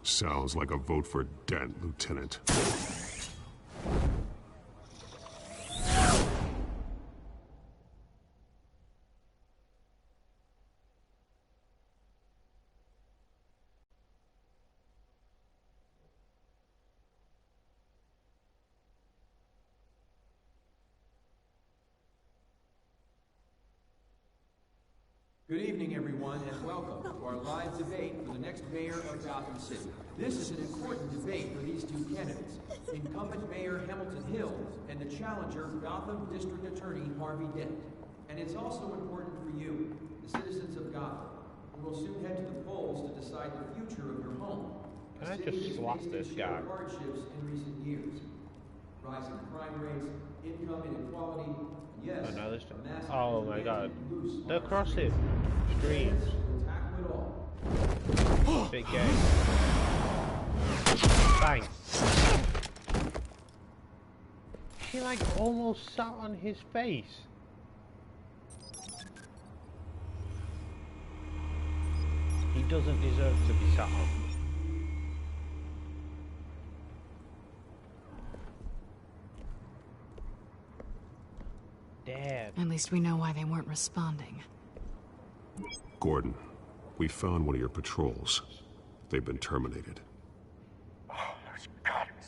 Sounds like a vote for Dent, Lieutenant. Good evening, everyone, and welcome to our live debate for the next mayor of Gotham City. This is an important debate for these two candidates, incumbent Mayor Hamilton Hill and the challenger Gotham District Attorney Harvey Dent. And it's also important for you, the citizens of Gotham, who will soon head to the polls to decide the future of your home. Can I just slap this guy? Hardships in recent years. Rising crime rates, income inequality, yes, oh my god. They're crossing streams. Big game. Bang. She like almost sat on his face. He doesn't deserve to be sat on. Damn. At least we know why they weren't responding. Gordon, we found one of your patrols. They've been terminated.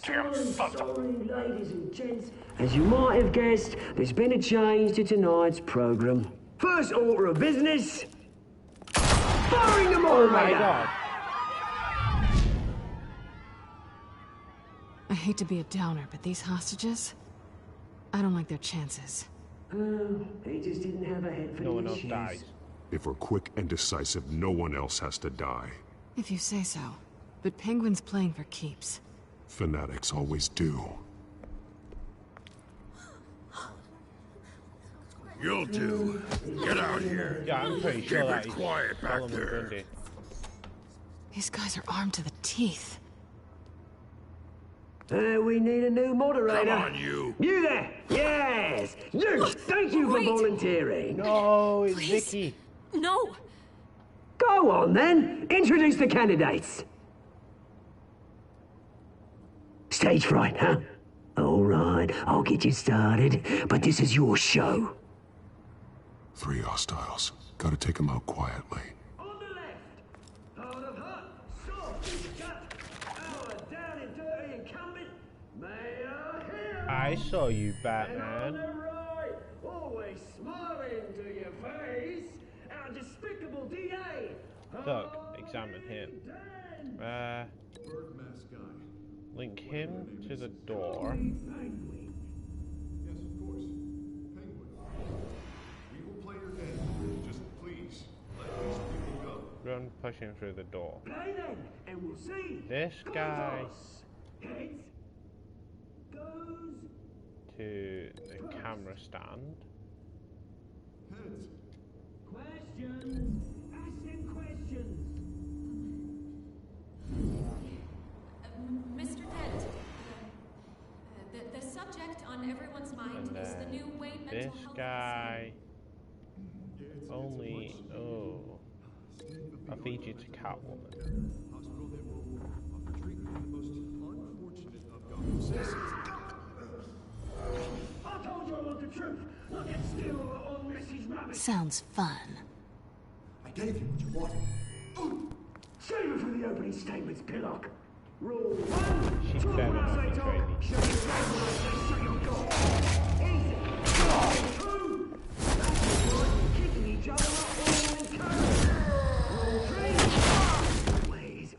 Sorry, ladies and gents. As you might have guessed, there's been a change to tonight's program. First order of business, firing the moderator! Oh my god. I hate to be a downer, but these hostages, I don't like their chances. He just didn't have a head for no one the else issues. dies. If we're quick and decisive, no one else has to die. If you say so. But Penguin's playing for keeps. Fanatics always do. You'll do. Get out here. Yeah, I'm pretty sure that Keep it quiet back there. These guys are armed to the teeth. We need a new moderator. Come on, you. You there? Yes. You. Thank you for volunteering. No, it's Vicky. No. Go on then. Introduce the candidates. Stage fright, huh? All right, I'll get you started, but this is your show. 3 hostiles. Gotta take them out quietly. On the left, hard of heart, soft and gut, our down and dirty incumbent, Mayor Hill. I saw you, And Batman. on the right, always smiling to your face, our despicable DA. Look, examine him. Link him to the door. Yes, of course. Penguin. We will play your game. Just please, let these people go. Run, push him through the door. Play then, and we'll see. This guy Heads goes to the camera stand. heads. Questions. Ask them questions. Mr. Dent, the subject on everyone's mind And is the new Wayne mental this health guy only. Oh, I'll feed you to Catwoman. Hospital that will offer treatment for the most unfortunate of Gotham citizens. I told you I want the truth. Not get still on Mrs. Rabbit. Sounds fun. I gave you what you wanted. Save it for the opening statements, Pillock. Rule 1. She's Talk better when I than say the talk. training. Shut your face when I say shut your gob. Easy. Rule 2. That's the point. Kicking each other up all in code. Rule 3.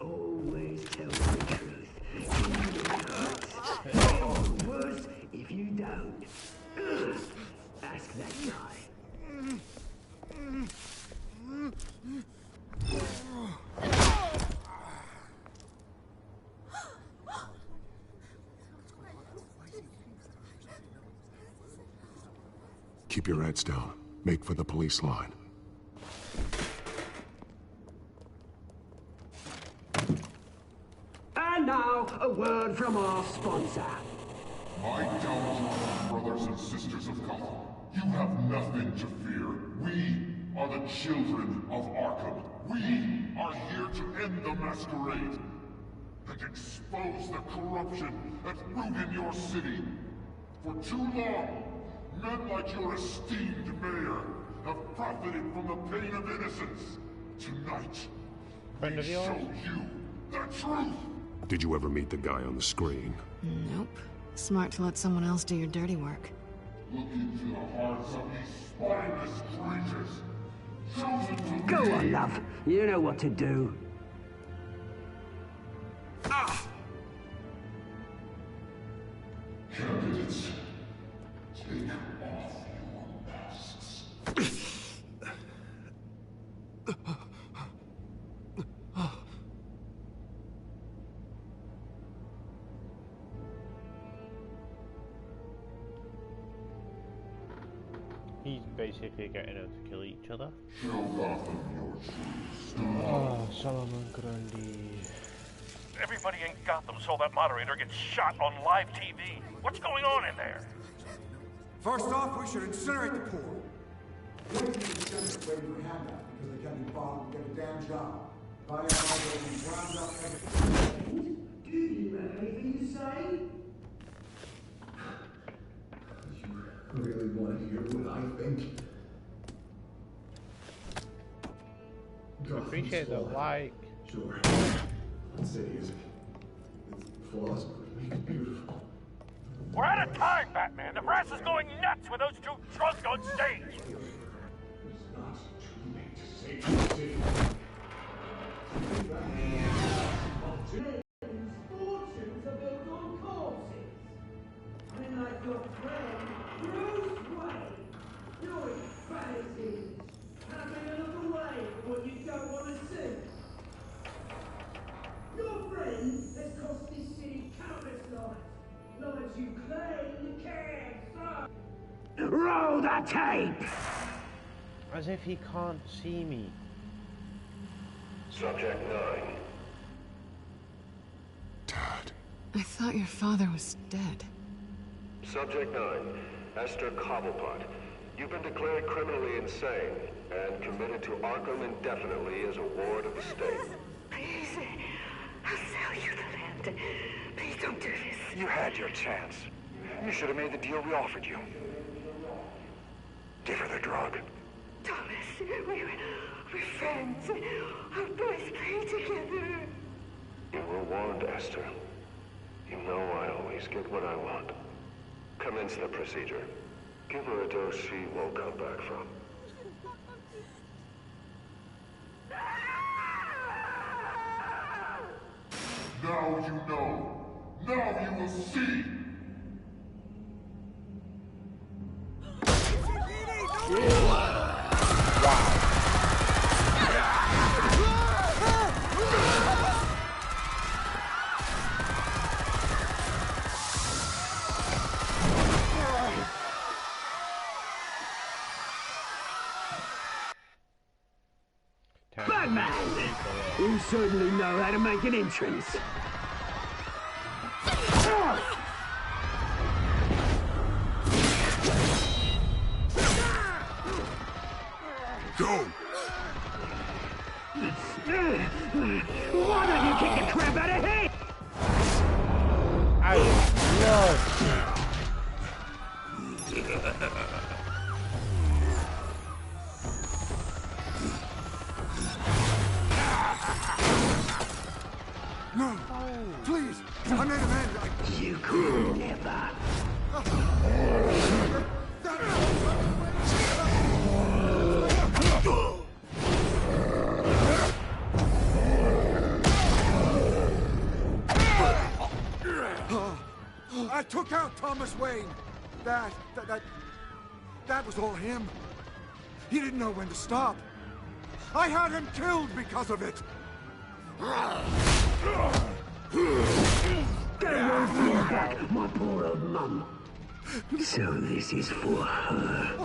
Always tell the truth. Even if it hurts. Or worse, if you don't. Ask that guy. Keep your heads down. Make for the police line. And now, a word from our sponsor. My downtrodden brothers and sisters of Gotham, you have nothing to fear. We are the children of Arkham. We are here to end the masquerade and expose the corruption that's ruined your city. For too long, men like your esteemed mayor have profited from the pain of innocence. Tonight, Friend of we yours? show you the truth. Did you ever meet the guy on the screen? Nope. Smart to let someone else do your dirty work. Look into the hearts of these spineless creatures. Go on, love. You know what to do. Candidates, take off your masks. He's basically getting them to kill each other. Show Gotham your true Oh, Solomon Grundy. Everybody in Gotham saw that moderator get shot on live TV. What's going on in there? First off, we should incinerate the poor. Waiting for handout because they can't be bothered to get a damn job. Buy out all the ground up everything. Do you have anything to say? You really want to hear what I think? I appreciate the like. Sure. Let's say it's flaws, but make it beautiful. We're out of time, Batman. The press is going nuts with those two drunks on stage. It's not too late to save the city. Fortunes are built on corpses. Unlike your friend, Bruce Wayne. You're embarrassing. Having a look away from what you don't want to see. Your friend has cost this city countless lives. Lives you claim you care for. Roll the tape! As if he can't see me. Subject 9. I thought your father was dead. Subject 9, Esther Cobblepot. You've been declared criminally insane and committed to Arkham indefinitely as a ward of the state. Please, I'll sell you the land. Please don't do this. You had your chance. You should have made the deal we offered you. Give her the drug. Thomas, we're friends. Our boys play together. You were warned, Esther. You know I always get what I want. Commence the procedure. Give her a dose she won't come back from. Now you know. Now you will see. Batman! You certainly know how to make an entrance. Go! Why don't you kick the crap out of him? I love. No! Please! I made a man! You could never. I took out Thomas Wayne. That was all him. He didn't know when to stop. I had him killed because of it. Don't feel back, my poor old mum. So this is for her.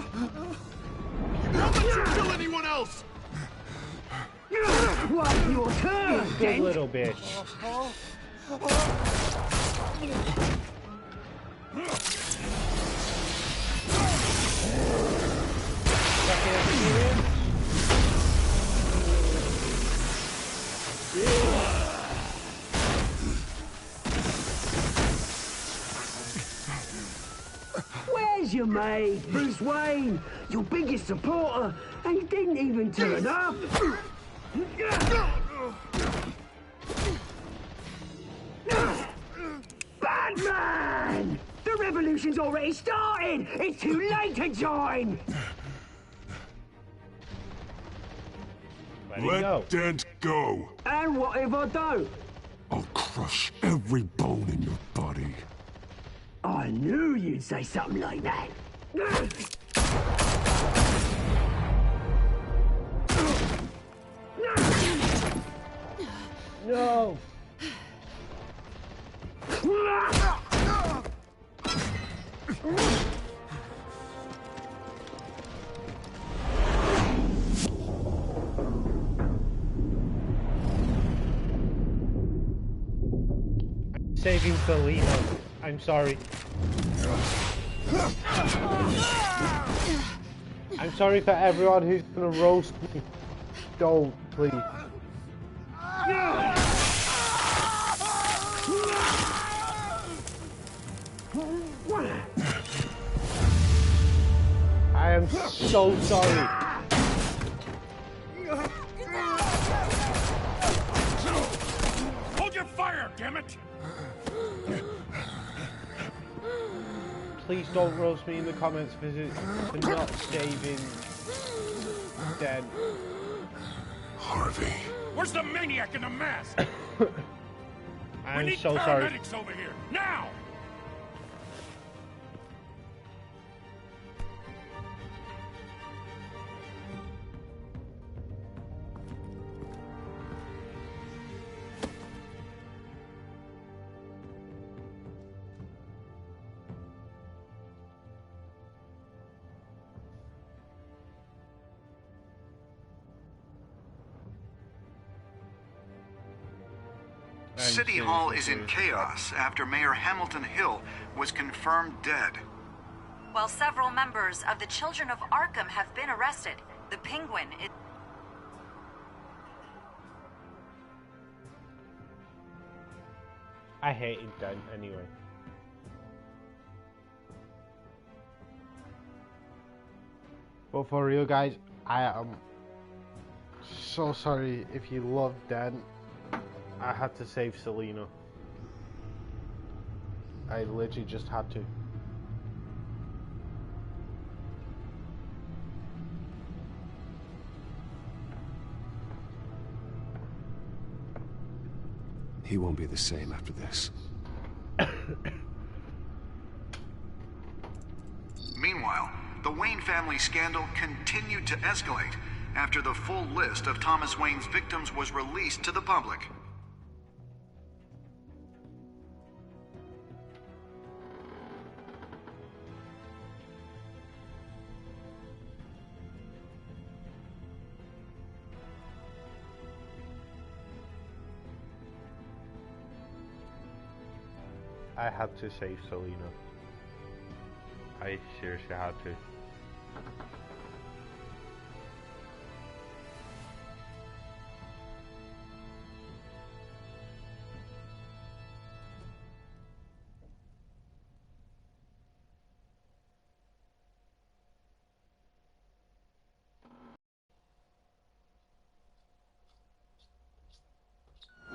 Don't let you kill anyone else! What's your turn, Good little bitch. Where's your mate, Bruce Wayne? Your biggest supporter, and he didn't even turn up. Batman! The revolution's already started! It's too late to join! Let it go. Let Dent go. And what if I don't? I'll crush every bone in your body. I knew you'd say something like that. No. Saving Selena. I'm sorry. I'm sorry for everyone who's gonna roast me. Don't, please. I am so sorry. Hold your fire, damn it! Please don't roast me in the comments for not saving Den. Harvey. Where's the maniac in the mask? I'm we need so sorry. paramedics over here, now! City Hall is in chaos after Mayor Hamilton Hill was confirmed dead. While several members of the Children of Arkham have been arrested, the Penguin is... I hated Den anyway. But for real, guys, I am so sorry if you love Den. I had to save Selena. I literally just had to. He won't be the same after this. Meanwhile, the Wayne family scandal continued to escalate after the full list of Thomas Wayne's victims was released to the public. I had to save Selena. I seriously had to.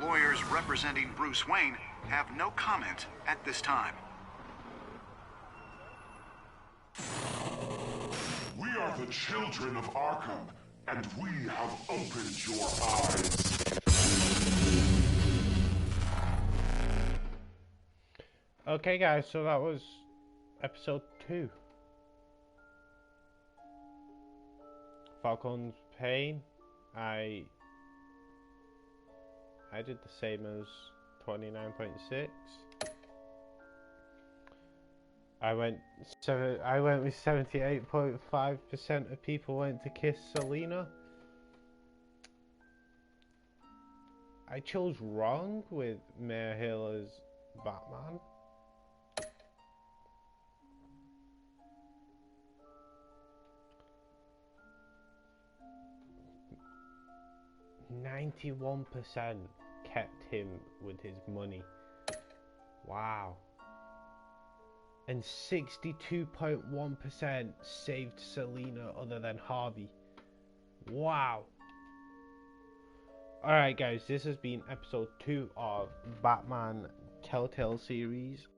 Lawyers representing Bruce Wayne have no comment at this time. We are the children of Arkham, and we have opened your eyes. Okay, guys, so that was episode 2. Falcon's Pain. I did the same as 29.6. I went with 78.5% of people went to kiss Selena. I chose wrong with Mayor Hill as Batman. %91% kept him with his money. Wow. And 62.1% saved Selena other than Harvey. Wow. Alright guys, this has been episode 2 of Batman TellTale series.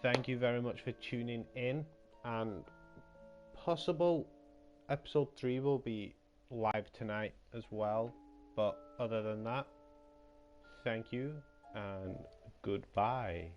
Thank you very much for tuning in, and possible episode 3 will be live tonight as well. But other than that, thank you and goodbye.